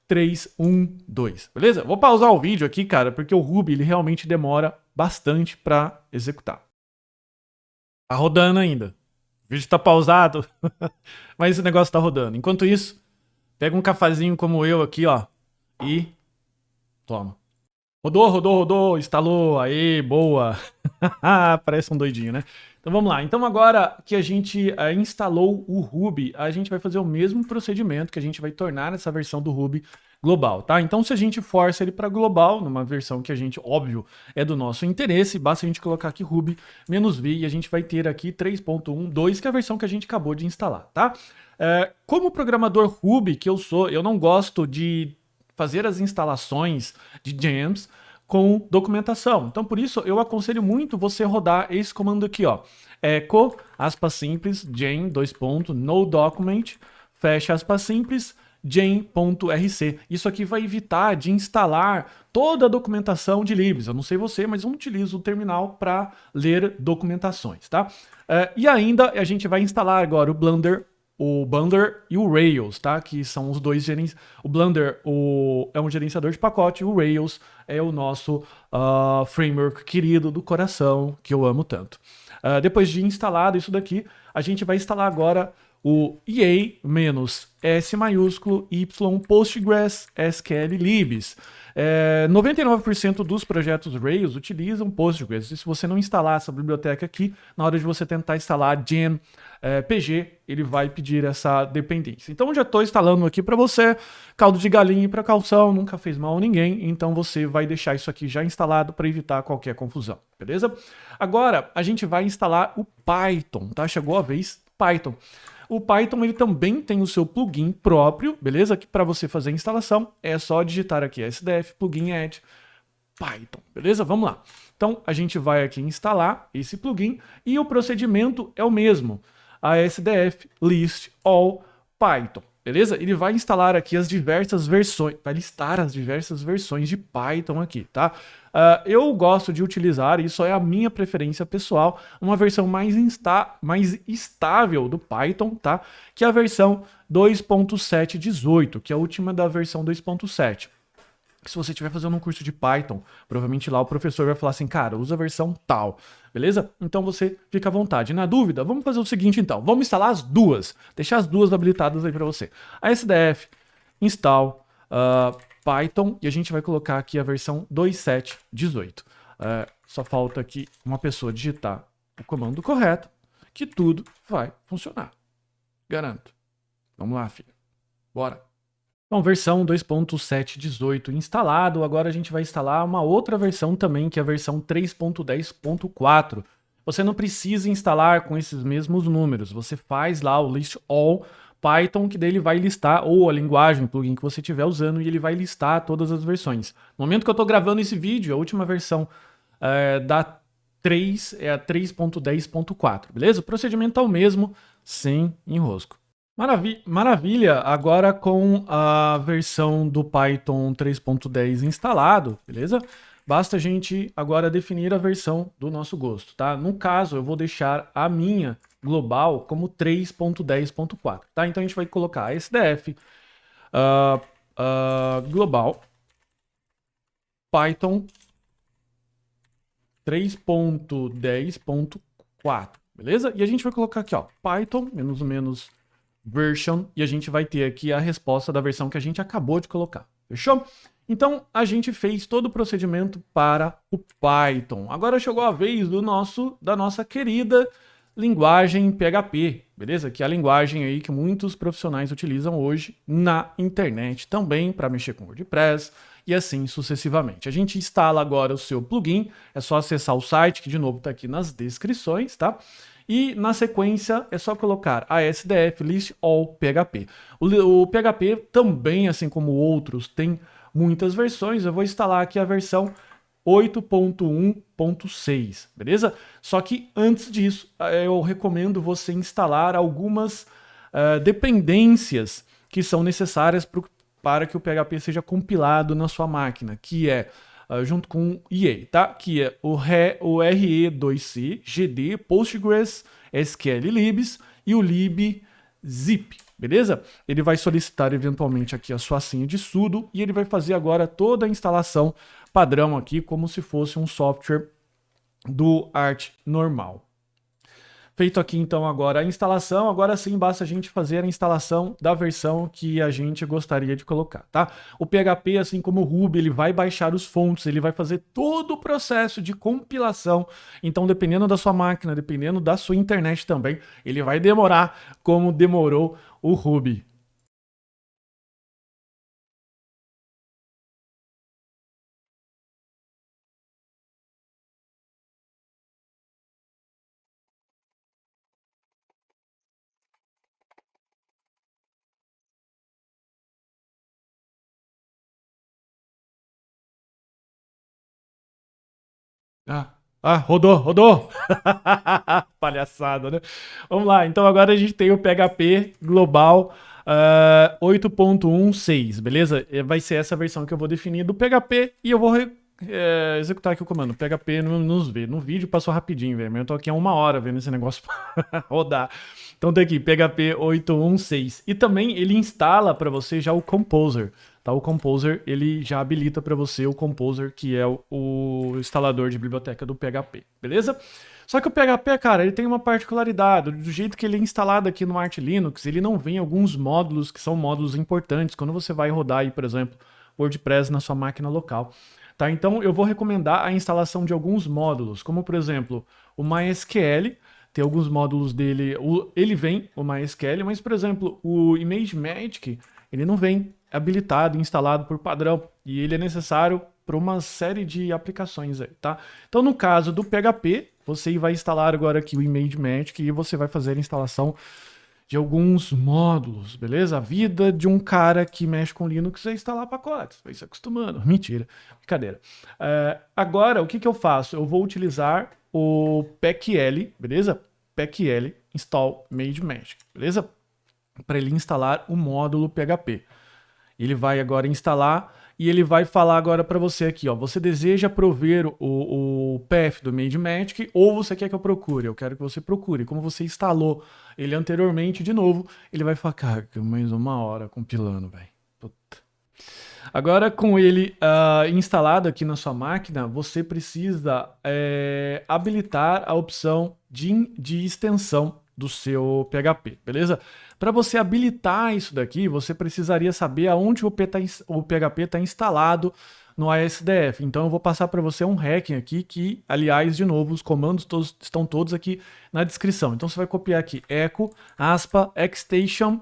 3.1.2, beleza? Vou pausar o vídeo aqui, cara, porque o Ruby ele realmente demora bastante para executar. Tá rodando ainda. O vídeo tá pausado, mas esse negócio tá rodando. Enquanto isso, pega um cafezinho como eu aqui, ó, e toma. Rodou, instalou, aí, boa. Parece um doidinho, né? Então vamos lá. Então agora que a gente instalou o Ruby, a gente vai fazer o mesmo procedimento que a gente vai tornar essa versão do Ruby global, tá? Então se a gente força ele para global, numa versão que a gente, óbvio, é do nosso interesse, basta a gente colocar aqui Ruby -v e a gente vai ter aqui 3.1.2, que é a versão que a gente acabou de instalar, tá? Como programador Ruby que eu sou, eu não gosto de fazer as instalações de gems com documentação. Então, por isso, eu aconselho muito você rodar esse comando aqui, ó. Echo, aspas simples, gem, no document, fecha aspas simples, gem.rc. Isso aqui vai evitar de instalar toda a documentação de libs. Eu não sei você, mas eu utilizo o terminal para ler documentações, tá? E ainda a gente vai instalar agora o Blender e o Rails, tá? Que são os dois o Blender é um gerenciador de pacote, o Rails é o nosso framework querido do coração, que eu amo tanto. Depois de instalado isso daqui, a gente vai instalar agora o EA-S maiúsculo Y Postgres SQL libs. 99% dos projetos Rails utilizam Postgres. E se você não instalar essa biblioteca aqui, na hora de você tentar instalar Gem PG, ele vai pedir essa dependência. Então já estou instalando aqui para você. Caldo de galinha e precaução, nunca fez mal a ninguém. Então você vai deixar isso aqui já instalado para evitar qualquer confusão, beleza? Agora a gente vai instalar o Python, tá? Chegou a vez Python. O Python ele também tem o seu plugin próprio, beleza? Que para você fazer a instalação é só digitar aqui SDF plugin add Python, beleza? Vamos lá. Então a gente vai aqui instalar esse plugin e o procedimento é o mesmo. A SDF list all Python, beleza? Ele vai instalar aqui as diversas versões, vai listar as diversas versões de Python aqui, tá? Eu gosto de utilizar, isso é a minha preferência pessoal, uma versão mais estável do Python, tá? Que é a versão 2.7.18, que é a última da versão 2.7. Se você estiver fazendo um curso de Python, provavelmente lá o professor vai falar assim, cara, usa a versão tal, beleza? Então você fica à vontade. Na dúvida, vamos fazer o seguinte então, vamos instalar as duas, deixar as duas habilitadas aí para você. A SDF install Python e a gente vai colocar aqui a versão 2.7.18. Só falta aqui uma pessoa digitar o comando correto, que tudo vai funcionar. Garanto. Vamos lá, filho. Bora. Então, versão 2.7.18 instalado. Agora a gente vai instalar uma outra versão também, que é a versão 3.10.4. Você não precisa instalar com esses mesmos números. Você faz lá o list all Python, que daí ele vai listar, ou a linguagem, o plugin que você estiver usando, e ele vai listar todas as versões. No momento que eu estou gravando esse vídeo, a última versão 3 é a 3.10.4, beleza? O procedimento é o mesmo, sem enrosco. Maravilha, agora com a versão do Python 3.10 instalado, beleza? Basta a gente agora definir a versão do nosso gosto, tá? No caso, eu vou deixar a minha global como 3.10.4, tá? Então a gente vai colocar SDF global Python 3.10.4, beleza? E a gente vai colocar aqui, ó, Python, menos version, e a gente vai ter aqui a resposta da versão que a gente acabou de colocar, fechou? Então, a gente fez todo o procedimento para o Python. Agora chegou a vez da nossa querida linguagem PHP, beleza? Que é a linguagem aí que muitos profissionais utilizam hoje na internet também para mexer com WordPress e assim sucessivamente. A gente instala agora o seu plugin, é só acessar o site, que de novo está aqui nas descrições, tá? E na sequência é só colocar a SDF list all PHP. O PHP também, assim como outros, tem muitas versões. Eu vou instalar aqui a versão 8.1.6, beleza? Só que antes disso, eu recomendo você instalar algumas dependências que são necessárias para que o PHP seja compilado na sua máquina, que é junto com o EA, tá? Que é o RE2C, GD, Postgres, SQL libs e o libzip, beleza? Ele vai solicitar eventualmente aqui a sua senha de sudo e ele vai fazer agora toda a instalação padrão aqui, como se fosse um software do Arch normal. Feito aqui então agora a instalação, agora sim basta a gente fazer a instalação da versão que a gente gostaria de colocar, tá? O PHP, assim como o Ruby, ele vai baixar os fontes, ele vai fazer todo o processo de compilação, então dependendo da sua máquina, dependendo da sua internet também, ele vai demorar como demorou o Ruby. Rodou! Palhaçada, né? Vamos lá, então agora a gente tem o PHP global 8.16, beleza? Vai ser essa versão que eu vou definir do PHP e eu vou executar aqui o comando PHP nos V. No vídeo passou rapidinho, velho, mas eu tô aqui há 1 hora vendo esse negócio rodar. Então tem aqui PHP 8.16 e também ele instala para você já o Composer. Tá, o Composer, ele já habilita para você o Composer, que é o instalador de biblioteca do PHP, beleza? Só que o PHP, cara, ele tem uma particularidade, do jeito que ele é instalado aqui no Arch Linux, ele não vem alguns módulos que são módulos importantes, quando você vai rodar aí, por exemplo, WordPress na sua máquina local. Tá, então eu vou recomendar a instalação de alguns módulos, como por exemplo, o MySQL, tem alguns módulos dele, ele vem, o MySQL, mas por exemplo, o ImageMagick, ele não vem habilitado, instalado por padrão, e ele é necessário para uma série de aplicações aí, tá? Então, no caso do PHP, você vai instalar agora aqui o ImageMagick e você vai fazer a instalação de alguns módulos, beleza? A vida de um cara que mexe com Linux é instalar pacotes, vai se acostumando. Mentira, brincadeira. Agora, o que eu faço? Eu vou utilizar o PacL, beleza? PacL install ImageMagick, beleza? Para ele instalar o módulo PHP. Ele vai agora instalar e ele vai falar agora para você aqui, ó, você deseja prover o path do ImageMagick ou você quer que eu procure? Eu quero que você procure. Como você instalou ele anteriormente, de novo, ele vai falar, cara, mais 1 hora compilando, velho. Agora, com ele instalado aqui na sua máquina, você precisa habilitar a opção de extensão do seu PHP, beleza? Para você habilitar isso daqui, você precisaria saber aonde o PHP está instalado no ASDF. Então eu vou passar para você um hacking aqui que, aliás, de novo, os comandos estão todos aqui na descrição. Então você vai copiar aqui echo, aspa, xstation,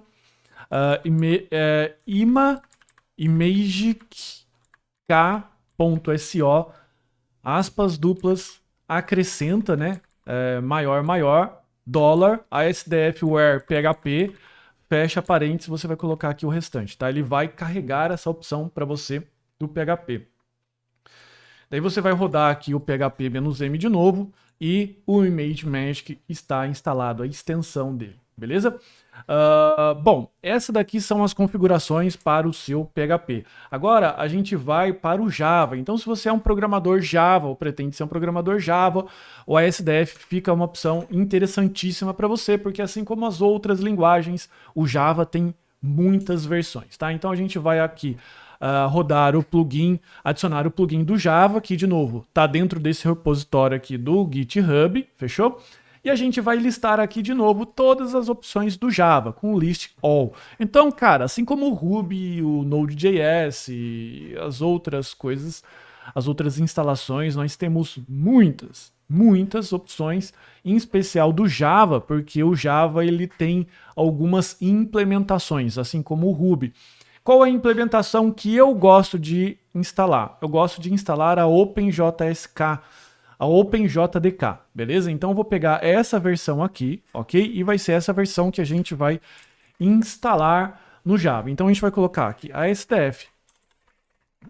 imagick.so, aspas duplas, acrescenta, né? Maior, dólar, ASDF where PHP, fecha parênteses, você vai colocar aqui o restante, tá? Ele vai carregar essa opção para você do PHP. Daí você vai rodar aqui o PHP-M de novo e o ImageMagick está instalado, a extensão dele, beleza? Bom, essa daqui são as configurações para o seu PHP. Agora a gente vai para o Java. Então, se você é um programador Java ou pretende ser um programador Java, o ASDF fica uma opção interessantíssima para você, porque assim como as outras linguagens, o Java tem muitas versões, tá? Então a gente vai aqui rodar o plugin, adicionar o plugin do Java, que de novo tá dentro desse repositório aqui do GitHub, fechou? E a gente vai listar aqui de novo todas as opções do Java, com o list all. Então, cara, assim como o Ruby, o Node.js e as outras coisas, as outras instalações, nós temos muitas opções, em especial do Java, porque o Java ele tem algumas implementações, assim como o Ruby. Qual é a implementação que eu gosto de instalar? Eu gosto de instalar a OpenJSK, a OpenJDK, beleza? Então eu vou pegar essa versão aqui, ok? E vai ser essa versão que a gente vai instalar no Java. Então a gente vai colocar aqui ASDF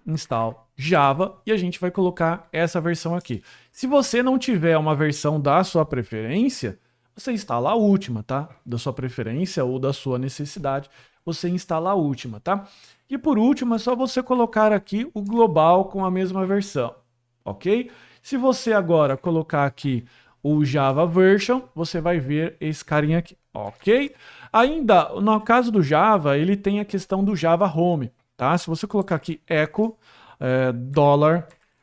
install Java e a gente vai colocar essa versão aqui. Se você não tiver uma versão da sua preferência, você instala a última, tá? Da sua preferência ou da sua necessidade, você instala a última, tá? E por último, é só você colocar aqui o global com a mesma versão, ok? Se você agora colocar aqui o Java version, você vai ver esse carinha aqui, ok? Ainda, no caso do Java, ele tem a questão do Java Home, tá? Se você colocar aqui echo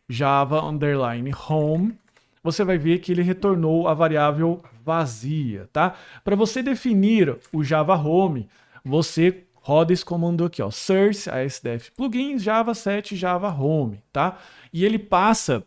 $Java underline home, você vai ver que ele retornou a variável vazia, tá? Para você definir o Java Home, você roda esse comando aqui, ó, source asdf plugins java 7 java home, tá? E ele passa,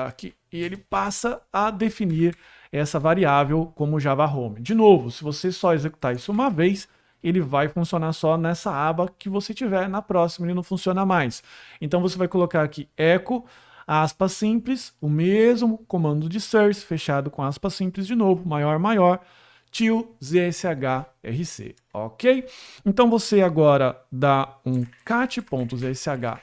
aqui, e ele passa a definir essa variável como Java Home. De novo, se você só executar isso uma vez, ele vai funcionar só nessa aba que você tiver, na próxima ele não funciona mais. Então você vai colocar aqui echo, aspas simples, o mesmo comando de source, fechado com aspas simples de novo, maior, til zshrc, ok? Então você agora dá um cat.zshrc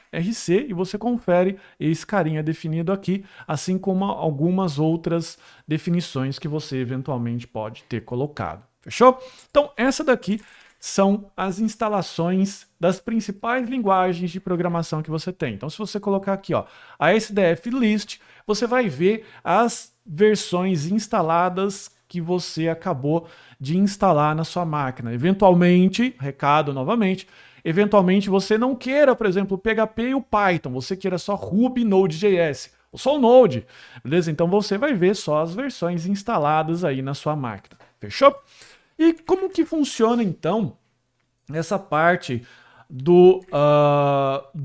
e você confere esse carinha definido aqui, assim como algumas outras definições que você eventualmente pode ter colocado, fechou? Então essa daqui são as instalações das principais linguagens de programação que você tem. Então se você colocar aqui, ó, a ASDF list, você vai ver as versões instaladas que você acabou de instalar na sua máquina. Eventualmente, recado novamente, eventualmente você não queira, por exemplo, o PHP e o Python, você queira só Ruby, Node.js, ou só o Node, beleza? Então você vai ver só as versões instaladas aí na sua máquina, fechou? E como que funciona então essa parte do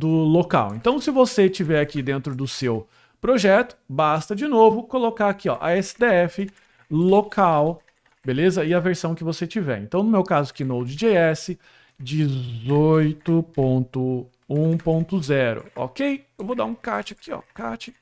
local? Então se você tiver aqui dentro do seu projeto, basta de novo colocar aqui, ó, ASDF local, beleza? E a versão que você tiver. Então, no meu caso aqui, Node.js 18.1.0, ok? Eu vou dar um cat aqui, ó, cat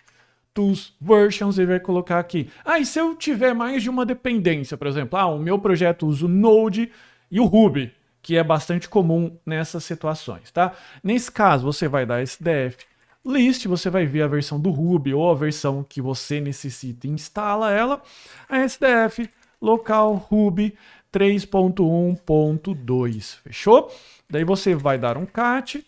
tools versions e vai colocar aqui. E se eu tiver mais de uma dependência, por exemplo, o meu projeto usa o Node e o Ruby, que é bastante comum nessas situações, tá? Nesse caso, você vai dar SDF list, você vai ver a versão do Ruby ou a versão que você necessita e instala ela, a SDF local Ruby 3.1.2, fechou? Daí você vai dar um cat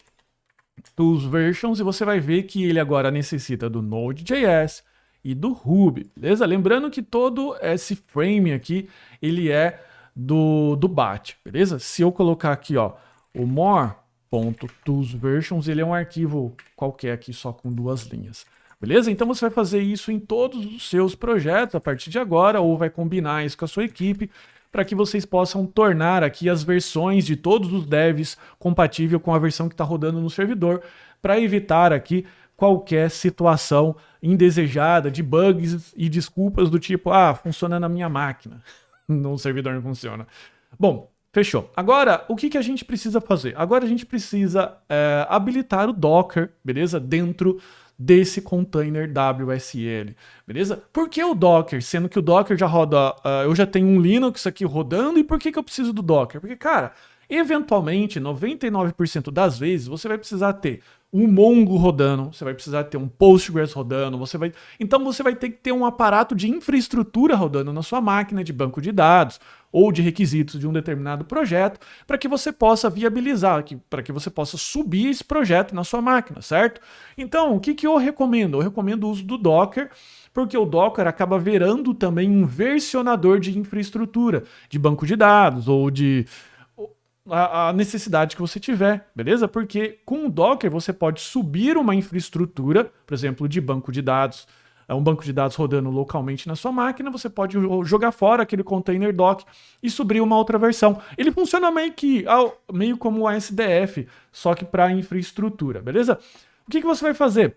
tools versions e você vai ver que ele agora necessita do Node.js e do Ruby, beleza? Lembrando que todo esse frame aqui, ele é do BAT, beleza? Se eu colocar aqui, ó, o more.toolsversions, ele é um arquivo qualquer aqui só com 2 linhas, beleza? Então você vai fazer isso em todos os seus projetos a partir de agora, ou vai combinar isso com a sua equipe, para que vocês possam tornar aqui as versões de todos os devs compatível com a versão que está rodando no servidor, para evitar aqui qualquer situação indesejada de bugs e desculpas do tipo, funciona na minha máquina, no servidor não funciona. Bom, fechou. Agora, o que a gente precisa fazer? Agora a gente precisa habilitar o Docker, beleza? Dentro desse container WSL, beleza? Por que o Docker? Sendo que o Docker já roda, eu já tenho um Linux aqui rodando, e por que eu preciso do Docker? Porque, cara, eventualmente, 99% das vezes, você vai precisar ter um Mongo rodando, você vai precisar ter um Postgres rodando, então você vai ter que ter um aparato de infraestrutura rodando na sua máquina de banco de dados ou de requisitos de um determinado projeto para que você possa viabilizar, para que você possa subir esse projeto na sua máquina, certo? Então, o que eu recomendo? Eu recomendo o uso do Docker, porque o Docker acaba virando também um versionador de infraestrutura, de banco de dados ou de a necessidade que você tiver, beleza? Porque com o Docker você pode subir uma infraestrutura, por exemplo, de banco de dados, um banco de dados rodando localmente na sua máquina, você pode jogar fora aquele container doc e subir uma outra versão. Ele funciona meio como o ASDF, só que para infraestrutura, beleza? O que você vai fazer?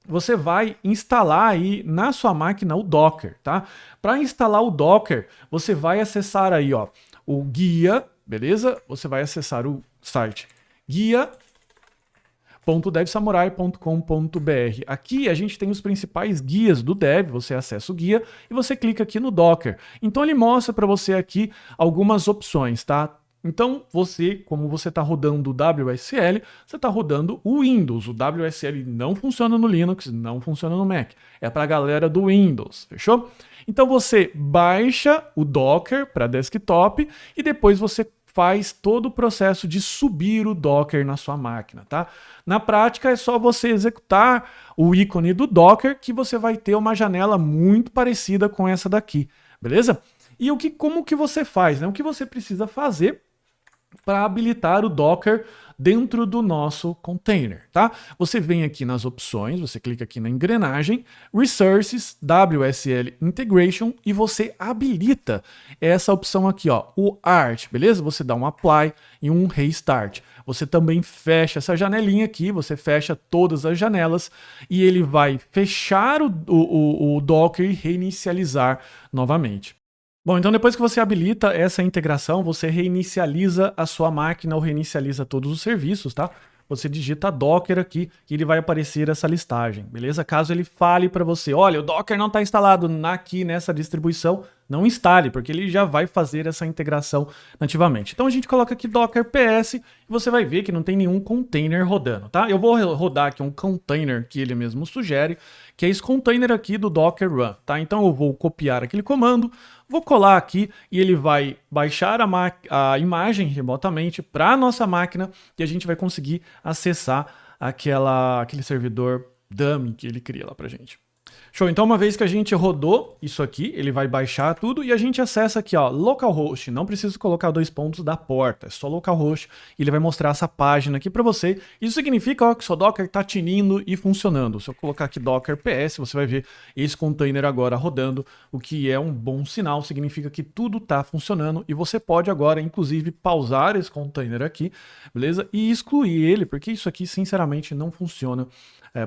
Você vai instalar aí na sua máquina o Docker, tá? Para instalar o Docker, você vai acessar aí, ó, o guia, beleza? Você vai acessar o site guia.devsamurai.com.br. Aqui a gente tem os principais guias do Dev, você acessa o guia e você clica aqui no Docker. Então ele mostra para você aqui algumas opções, tá? Então, como você está rodando o WSL, você está rodando o Windows. O WSL não funciona no Linux, não funciona no Mac. É para a galera do Windows, fechou? Então você baixa o Docker para desktop e depois você faz todo o processo de subir o Docker na sua máquina, tá? Na prática é só você executar o ícone do Docker que você vai ter uma janela muito parecida com essa daqui, beleza? E como que você faz, né? O que você precisa fazer para habilitar o Docker dentro do nosso container, tá? Você vem aqui nas opções, você clica aqui na engrenagem, Resources, WSL Integration, e você habilita essa opção aqui, ó, o ART, beleza? Você dá um Apply e um Restart. Você também fecha essa janelinha aqui, você fecha todas as janelas e ele vai fechar o Docker e reinicializar novamente. Bom, então depois que você habilita essa integração, você reinicializa a sua máquina ou reinicializa todos os serviços, tá? Você digita Docker aqui e ele vai aparecer essa listagem, beleza? Caso ele fale para você, olha, o Docker não está instalado aqui nessa distribuição, não instale, porque ele já vai fazer essa integração nativamente. Então a gente coloca aqui Docker PS e você vai ver que não tem nenhum container rodando, tá? Eu vou rodar aqui um container que ele mesmo sugere, que é esse container aqui do Docker Run, tá? Então eu vou copiar aquele comando, vou colar aqui e ele vai baixar a imagem remotamente para a nossa máquina e a gente vai conseguir acessar aquele servidor dummy que ele cria lá pra gente. Show, então uma vez que a gente rodou isso aqui, ele vai baixar tudo e a gente acessa aqui, ó, localhost. Não preciso colocar 2 pontos da porta, é só localhost e ele vai mostrar essa página aqui para você. Isso significa, ó, que o seu Docker está tinindo e funcionando. Se eu colocar aqui Docker PS, você vai ver esse container agora rodando, o que é um bom sinal, significa que tudo está funcionando e você pode agora, inclusive, pausar esse container aqui, beleza? E excluir ele, porque isso aqui, sinceramente, não funciona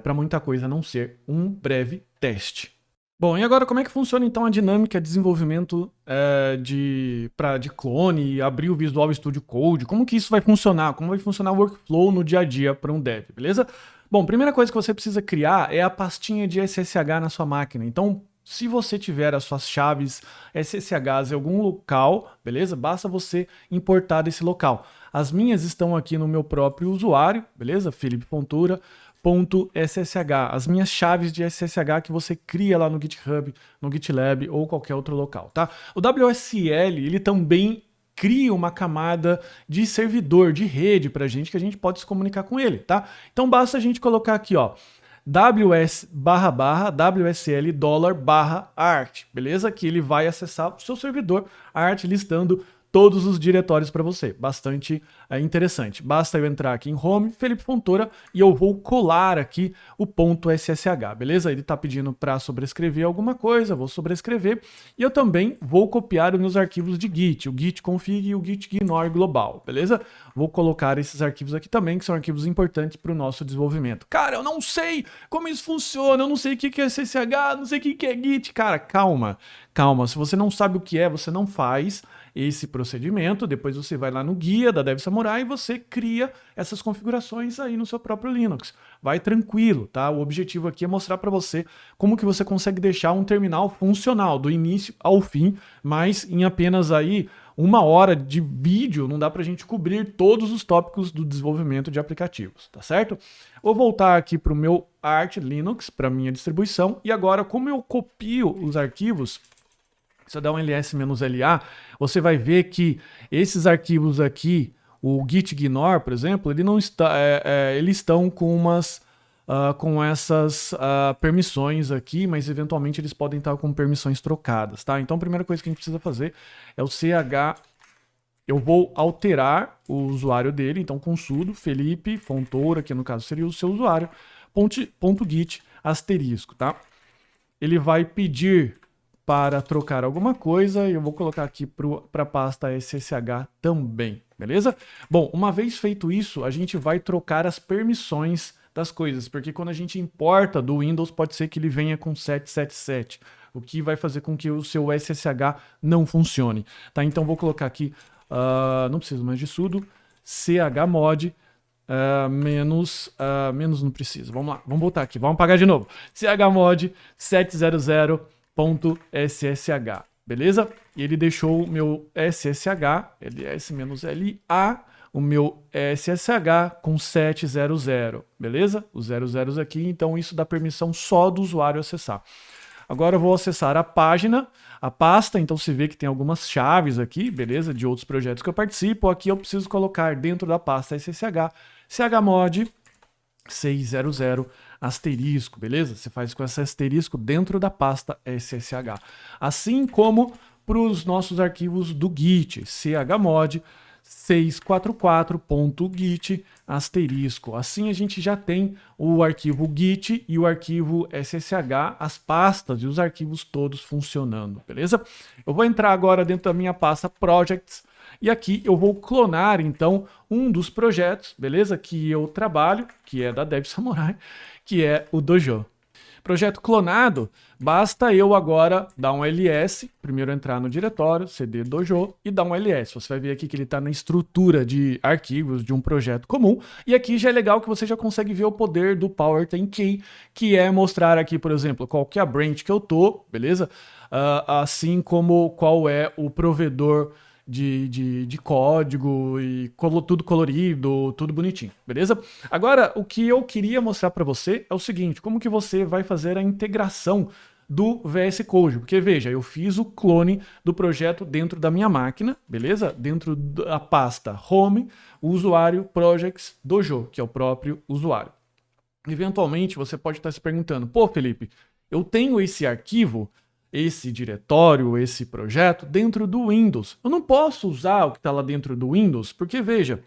para muita coisa, a não ser um breve teste. Bom, e agora como é que funciona então a dinâmica de desenvolvimento de clone e abrir o Visual Studio Code? Como que isso vai funcionar? Como vai funcionar o workflow no dia a dia para um dev, beleza? Bom, primeira coisa que você precisa criar é a pastinha de SSH na sua máquina. Então, se você tiver as suas chaves SSHs em algum local, beleza? Basta você importar desse local. As minhas estão aqui no meu próprio usuário, beleza? Felipe.ssh. As minhas chaves de SSH que você cria lá no GitHub, no GitLab ou qualquer outro local, tá? O WSL, ele também cria uma camada de servidor, de rede pra gente, que a gente pode se comunicar com ele, tá? Então basta a gente colocar aqui, ó, WSL $art, beleza? Que ele vai acessar o seu servidor art listando todos os diretórios para você. Bastante interessante. Basta eu entrar aqui em Home, Felipe Fontoura, e eu vou colar aqui o .ssh, beleza? Ele está pedindo para sobrescrever alguma coisa, vou sobrescrever, e eu também vou copiar os meus arquivos de Git, o git config e o git ignore global, beleza? Vou colocar esses arquivos aqui também, que são arquivos importantes para o nosso desenvolvimento. Cara, eu não sei como isso funciona, eu não sei o que é SSH, não sei o que é Git. Cara, calma, calma. Se você não sabe o que é, você não faz. esse procedimento, depois você vai lá no guia da Dev Samurai e você cria essas configurações aí no seu próprio Linux. Vai tranquilo, tá? O objetivo aqui é mostrar para você como que você consegue deixar um terminal funcional do início ao fim, mas em apenas aí 1 hora de vídeo não dá pra gente cobrir todos os tópicos do desenvolvimento de aplicativos, tá certo? Vou voltar aqui para o meu Arch Linux, para minha distribuição, e agora como eu copio os arquivos, se eu der um ls-la, você vai ver que esses arquivos aqui, o gitignore, por exemplo, ele não está, eles estão com com essas permissões aqui, mas eventualmente eles podem estar com permissões trocadas, tá? Então a primeira coisa que a gente precisa fazer é o ch. Eu vou alterar o usuário dele, então com sudo Felipe Fontoura, que no caso seria o seu usuário, .git asterisco, tá? Ele vai pedir para trocar alguma coisa e eu vou colocar aqui para a pasta ssh também, beleza? Bom, uma vez feito isso, a gente vai trocar as permissões das coisas, porque quando a gente importa do Windows, pode ser que ele venha com 777, o que vai fazer com que o seu SSH não funcione, tá? Então vou colocar aqui, não preciso mais de sudo, chmod, menos não preciso, vamos lá, vamos voltar aqui, vamos apagar de novo, chmod 700.ssh, beleza? E ele deixou o meu SSH, ls-la, o meu SSH com 700, beleza? Os 00 aqui, então isso dá permissão só do usuário acessar. Agora eu vou acessar a página, a pasta, então você vê que tem algumas chaves aqui, beleza? De outros projetos que eu participo. Aqui eu preciso colocar dentro da pasta SSH, chmod 600 asterisco, beleza? Você faz com esse asterisco dentro da pasta SSH. Assim como para os nossos arquivos do Git, chmod 644.git asterisco. Assim a gente já tem o arquivo Git e o arquivo SSH, as pastas e os arquivos todos funcionando, beleza? Eu vou entrar agora dentro da minha pasta Projects e aqui eu vou clonar então um dos projetos, beleza? Que eu trabalho, que é da Dev Samurai, que é o Dojo. Projeto clonado, basta eu agora dar um ls, primeiro entrar no diretório, cd dojo e dar um ls. Você vai ver aqui que ele está na estrutura de arquivos de um projeto comum. E aqui já é legal que você já consegue ver o poder do Power10K, que é mostrar aqui, por exemplo, qual que é a branch que eu tô, beleza? Assim como qual é o provedor de código e tudo colorido, tudo bonitinho, beleza? Agora, o que eu queria mostrar para você é o seguinte, como que você vai fazer a integração do VS Code, porque veja, eu fiz o clone do projeto dentro da minha máquina, beleza? Dentro da pasta Home, o usuário Projects Dojo, que é o próprio usuário. Eventualmente, você pode estar se perguntando, pô, Felipe, eu tenho esse arquivo, esse diretório, esse projeto dentro do Windows. Eu não posso usar o que está lá dentro do Windows, porque veja,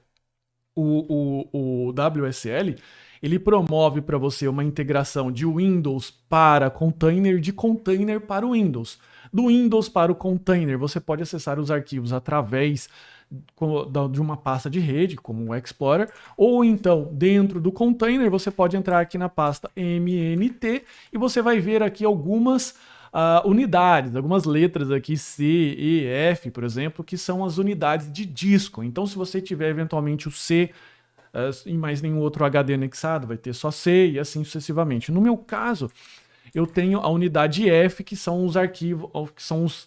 o WSL, ele promove para você uma integração de Windows para container, de container para o Windows. Do Windows para o container, você pode acessar os arquivos através de uma pasta de rede, como o Explorer, ou então dentro do container você pode entrar aqui na pasta MNT e você vai ver aqui algumas unidades, algumas letras aqui, C, E, F, por exemplo, que são as unidades de disco. Então, se você tiver eventualmente o C e mais nenhum outro HD anexado, vai ter só C e assim sucessivamente. No meu caso, eu tenho a unidade F, que são os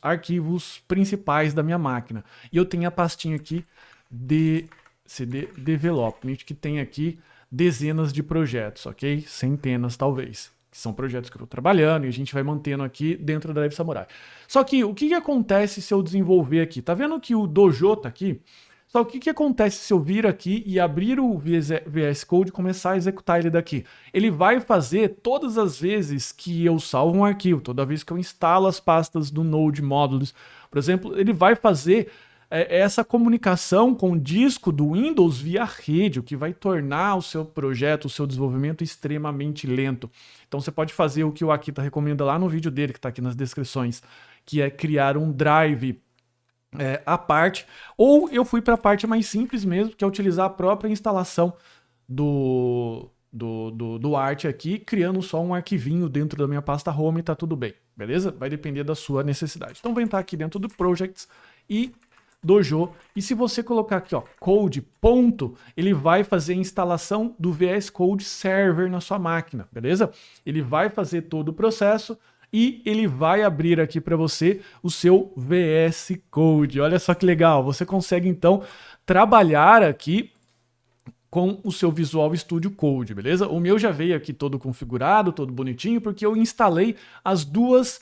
arquivos principais da minha máquina. E eu tenho a pastinha aqui de CD Development, que tem aqui dezenas de projetos, ok? Centenas, talvez. Que são projetos que eu estou trabalhando e a gente vai mantendo aqui dentro da Dev Samurai. Só que o que acontece se eu desenvolver aqui? Tá vendo que o Dojo tá aqui? Só o que acontece se eu vir aqui e abrir o VS Code e começar a executar ele daqui? Ele vai fazer todas as vezes que eu salvo um arquivo, toda vez que eu instalo as pastas do Node Modules, por exemplo, ele vai fazer essa comunicação com o disco do Windows via rede, o que vai tornar o seu projeto, o seu desenvolvimento extremamente lento. Então você pode fazer o que o Akita recomenda lá no vídeo dele, que está aqui nas descrições, que é criar um drive à parte, ou eu fui para a parte mais simples mesmo, que é utilizar a própria instalação do Arch aqui, criando só um arquivinho dentro da minha pasta Home e tá tudo bem, beleza? Vai depender da sua necessidade. Então vou entrar aqui dentro do Projects e Dojo. E se você colocar aqui, ó, code ponto, ele vai fazer a instalação do VS Code Server na sua máquina, beleza? Ele vai fazer todo o processo e ele vai abrir aqui para você o seu VS Code. Olha só que legal, você consegue então trabalhar aqui com o seu Visual Studio Code, beleza? O meu já veio aqui todo configurado, todo bonitinho, porque eu instalei as duas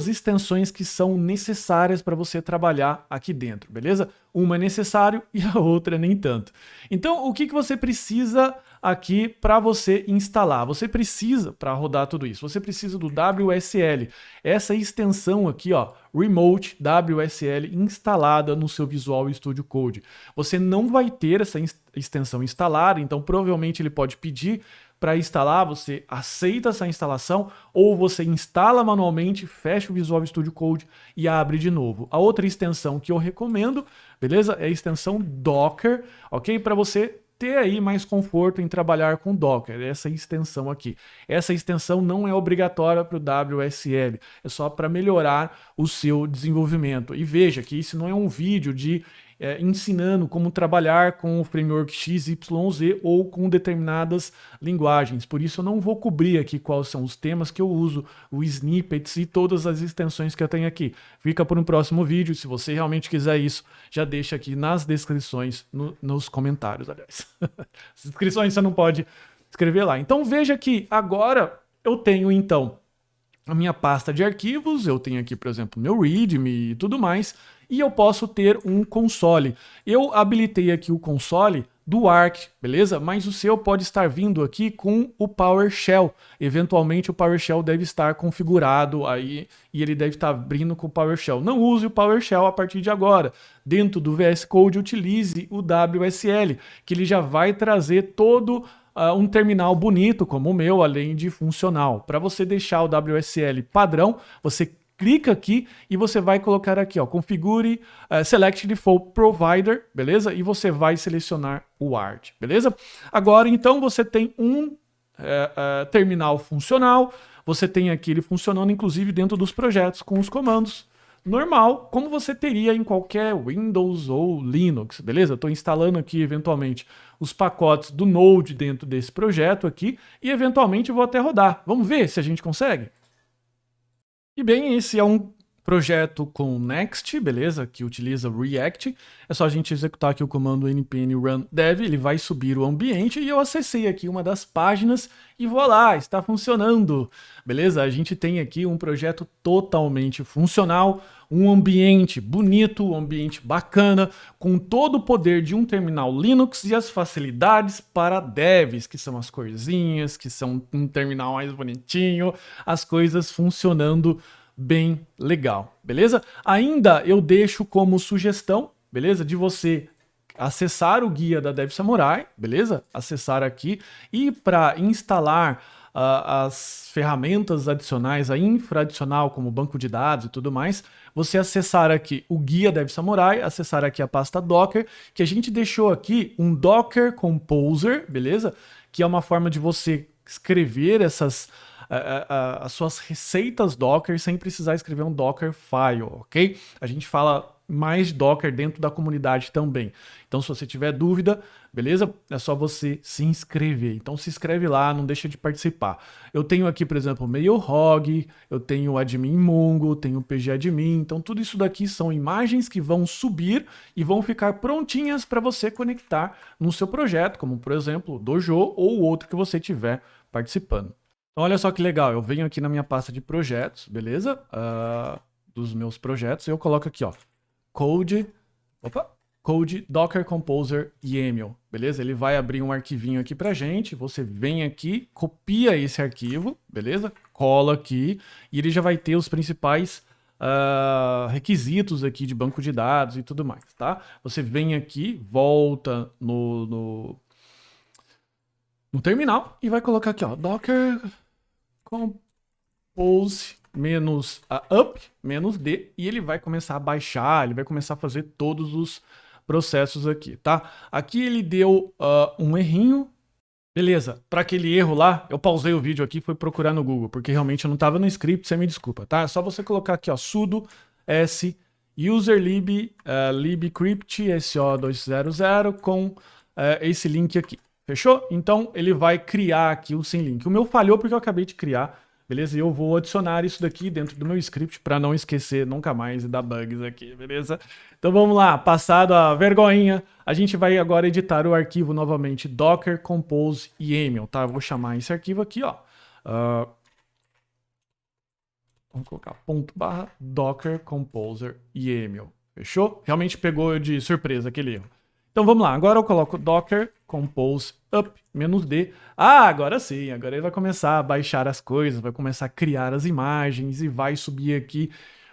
extensões que são necessárias para você trabalhar aqui dentro, beleza? Uma é necessário e a outra nem tanto. Então, o que você precisa aqui para você instalar? Você precisa, para rodar tudo isso, você precisa do WSL, essa extensão aqui, ó, Remote WSL instalada no seu Visual Studio Code. Você não vai ter essa extensão instalada, então provavelmente ele pode pedir para instalar, você aceita essa instalação ou você instala manualmente, fecha o Visual Studio Code e abre de novo. A outra extensão que eu recomendo, beleza? É a extensão Docker, ok? Para você ter aí mais conforto em trabalhar com Docker, essa extensão aqui. Essa extensão não é obrigatória para o WSL, é só para melhorar o seu desenvolvimento. E veja que isso não é um vídeo de ensinando como trabalhar com o framework XYZ ou com determinadas linguagens. Por isso eu não vou cobrir aqui quais são os temas que eu uso, os snippets e todas as extensões que eu tenho aqui. Fica para um próximo vídeo. Se você realmente quiser isso, já deixa aqui nas descrições, nos comentários, aliás. As descrições você não pode escrever lá. Então veja que agora eu tenho então a minha pasta de arquivos, eu tenho aqui, por exemplo, meu README e tudo mais, e eu posso ter um console. Eu habilitei aqui o console do Arc, beleza? Mas o seu pode estar vindo aqui com o PowerShell. Eventualmente o PowerShell deve estar configurado aí e ele deve estar abrindo com o PowerShell. Não use o PowerShell a partir de agora. Dentro do VS Code, utilize o WSL, que ele já vai trazer todo um terminal bonito como o meu, além de funcional. Para você deixar o WSL padrão, você clica aqui e você vai colocar aqui, ó, configure Select Default Provider, beleza? E você vai selecionar o ART, beleza? Agora, então, você tem um terminal funcional, você tem aqui ele funcionando, inclusive, dentro dos projetos, com os comandos normal, como você teria em qualquer Windows ou Linux, beleza? Estou instalando aqui, eventualmente, os pacotes do Node dentro desse projeto aqui e, eventualmente, vou até rodar. Vamos ver se a gente consegue? E bem, esse é um projeto com Next, beleza? Que utiliza React. É só a gente executar aqui o comando npm run dev, ele vai subir o ambiente e eu acessei aqui uma das páginas e vou lá, está funcionando. Beleza? A gente tem aqui um projeto totalmente funcional, um ambiente bonito, um ambiente bacana, com todo o poder de um terminal Linux e as facilidades para devs, que são as corzinhas, que são um terminal mais bonitinho, as coisas funcionando bem legal, beleza? Ainda eu deixo como sugestão, beleza? De você acessar o guia da Dev Samurai, beleza? Acessar aqui e para instalar as ferramentas adicionais, a infra adicional como banco de dados e tudo mais, você acessar aqui o guia Dev Samurai, acessar aqui a pasta Docker, que a gente deixou aqui um Docker Composer, beleza? Que é uma forma de você escrever as suas receitas Docker sem precisar escrever um Docker file, ok? A gente fala mais Docker dentro da comunidade também. Então, se você tiver dúvida, beleza? É só você se inscrever. Então, se inscreve lá, não deixa de participar. Eu tenho aqui, por exemplo, o MailHog, eu tenho o Admin Mongo, tenho o PGAdmin. Então, tudo isso daqui são imagens que vão subir e vão ficar prontinhas para você conectar no seu projeto, como, por exemplo, o Dojo ou outro que você estiver participando. Então, olha só que legal, eu venho aqui na minha pasta de projetos, beleza? Dos meus projetos, eu coloco aqui, ó, Code Docker Composer YAML, beleza? Ele vai abrir um arquivinho aqui pra gente, você vem aqui, copia esse arquivo, beleza? Cola aqui e ele já vai ter os principais requisitos aqui de banco de dados e tudo mais, tá? Você vem aqui, volta no terminal e vai colocar aqui, ó, Docker Compose -up -d e ele vai começar a baixar, ele vai começar a fazer todos os processos aqui, tá? Aqui ele deu um errinho, beleza? Para aquele erro lá, eu pausei o vídeo aqui e fui procurar no Google, porque realmente eu não estava no script, você me desculpa, tá? É só você colocar aqui, ó, sudo s userlib libcrypt SO200 com esse link aqui. Fechou? Então ele vai criar aqui o sem link. O meu falhou porque eu acabei de criar, beleza? E eu vou adicionar isso daqui dentro do meu script para não esquecer nunca mais e dar bugs aqui, beleza? Então vamos lá, passado a vergonhinha, a gente vai agora editar o arquivo novamente, docker, compose e yaml, tá? Eu vou chamar esse arquivo aqui, ó. Vamos colocar / docker composer yaml. Fechou? Realmente pegou de surpresa aquele erro. Então vamos lá, agora eu coloco docker compose up -d. Agora sim, agora ele vai começar a baixar as coisas, vai começar a criar as imagens e vai subir aqui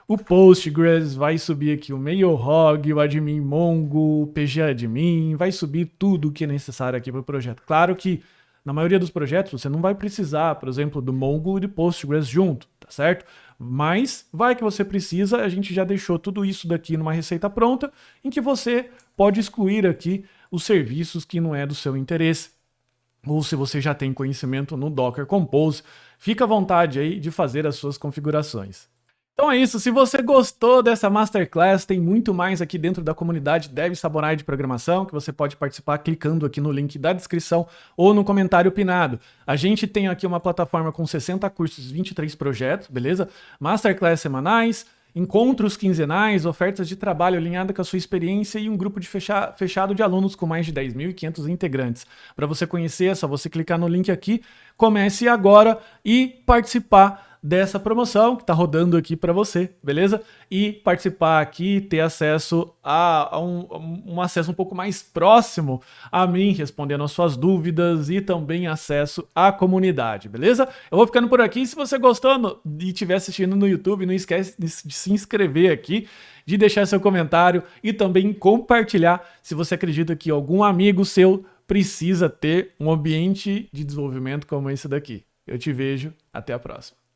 o Postgres, vai subir aqui o Mailhog, o admin Mongo, o pgadmin, vai subir tudo o que é necessário aqui para o projeto. Claro que na maioria dos projetos você não vai precisar, por exemplo, do Mongo e do Postgres junto, tá certo? Mas vai que você precisa, a gente já deixou tudo isso daqui numa receita pronta, em que você pode excluir aqui os serviços que não é do seu interesse. Ou se você já tem conhecimento no Docker Compose, fica à vontade aí de fazer as suas configurações. Então é isso, se você gostou dessa Masterclass, tem muito mais aqui dentro da comunidade Dev Saborai de Programação, que você pode participar clicando aqui no link da descrição ou no comentário pinado. A gente tem aqui uma plataforma com 60 cursos, 23 projetos, beleza? Masterclass semanais, encontros quinzenais, ofertas de trabalho alinhada com a sua experiência e um grupo de fechado de alunos com mais de 10.500 integrantes. Para você conhecer, é só você clicar no link aqui, comece agora e participar dessa promoção que está rodando aqui para você, beleza? E participar aqui, ter acesso a um acesso um pouco mais próximo a mim, respondendo as suas dúvidas e também acesso à comunidade, beleza? Eu vou ficando por aqui. Se você gostou e estiver assistindo no YouTube, não esquece de se inscrever aqui, de deixar seu comentário e também compartilhar se você acredita que algum amigo seu precisa ter um ambiente de desenvolvimento como esse daqui. Eu te vejo, até a próxima.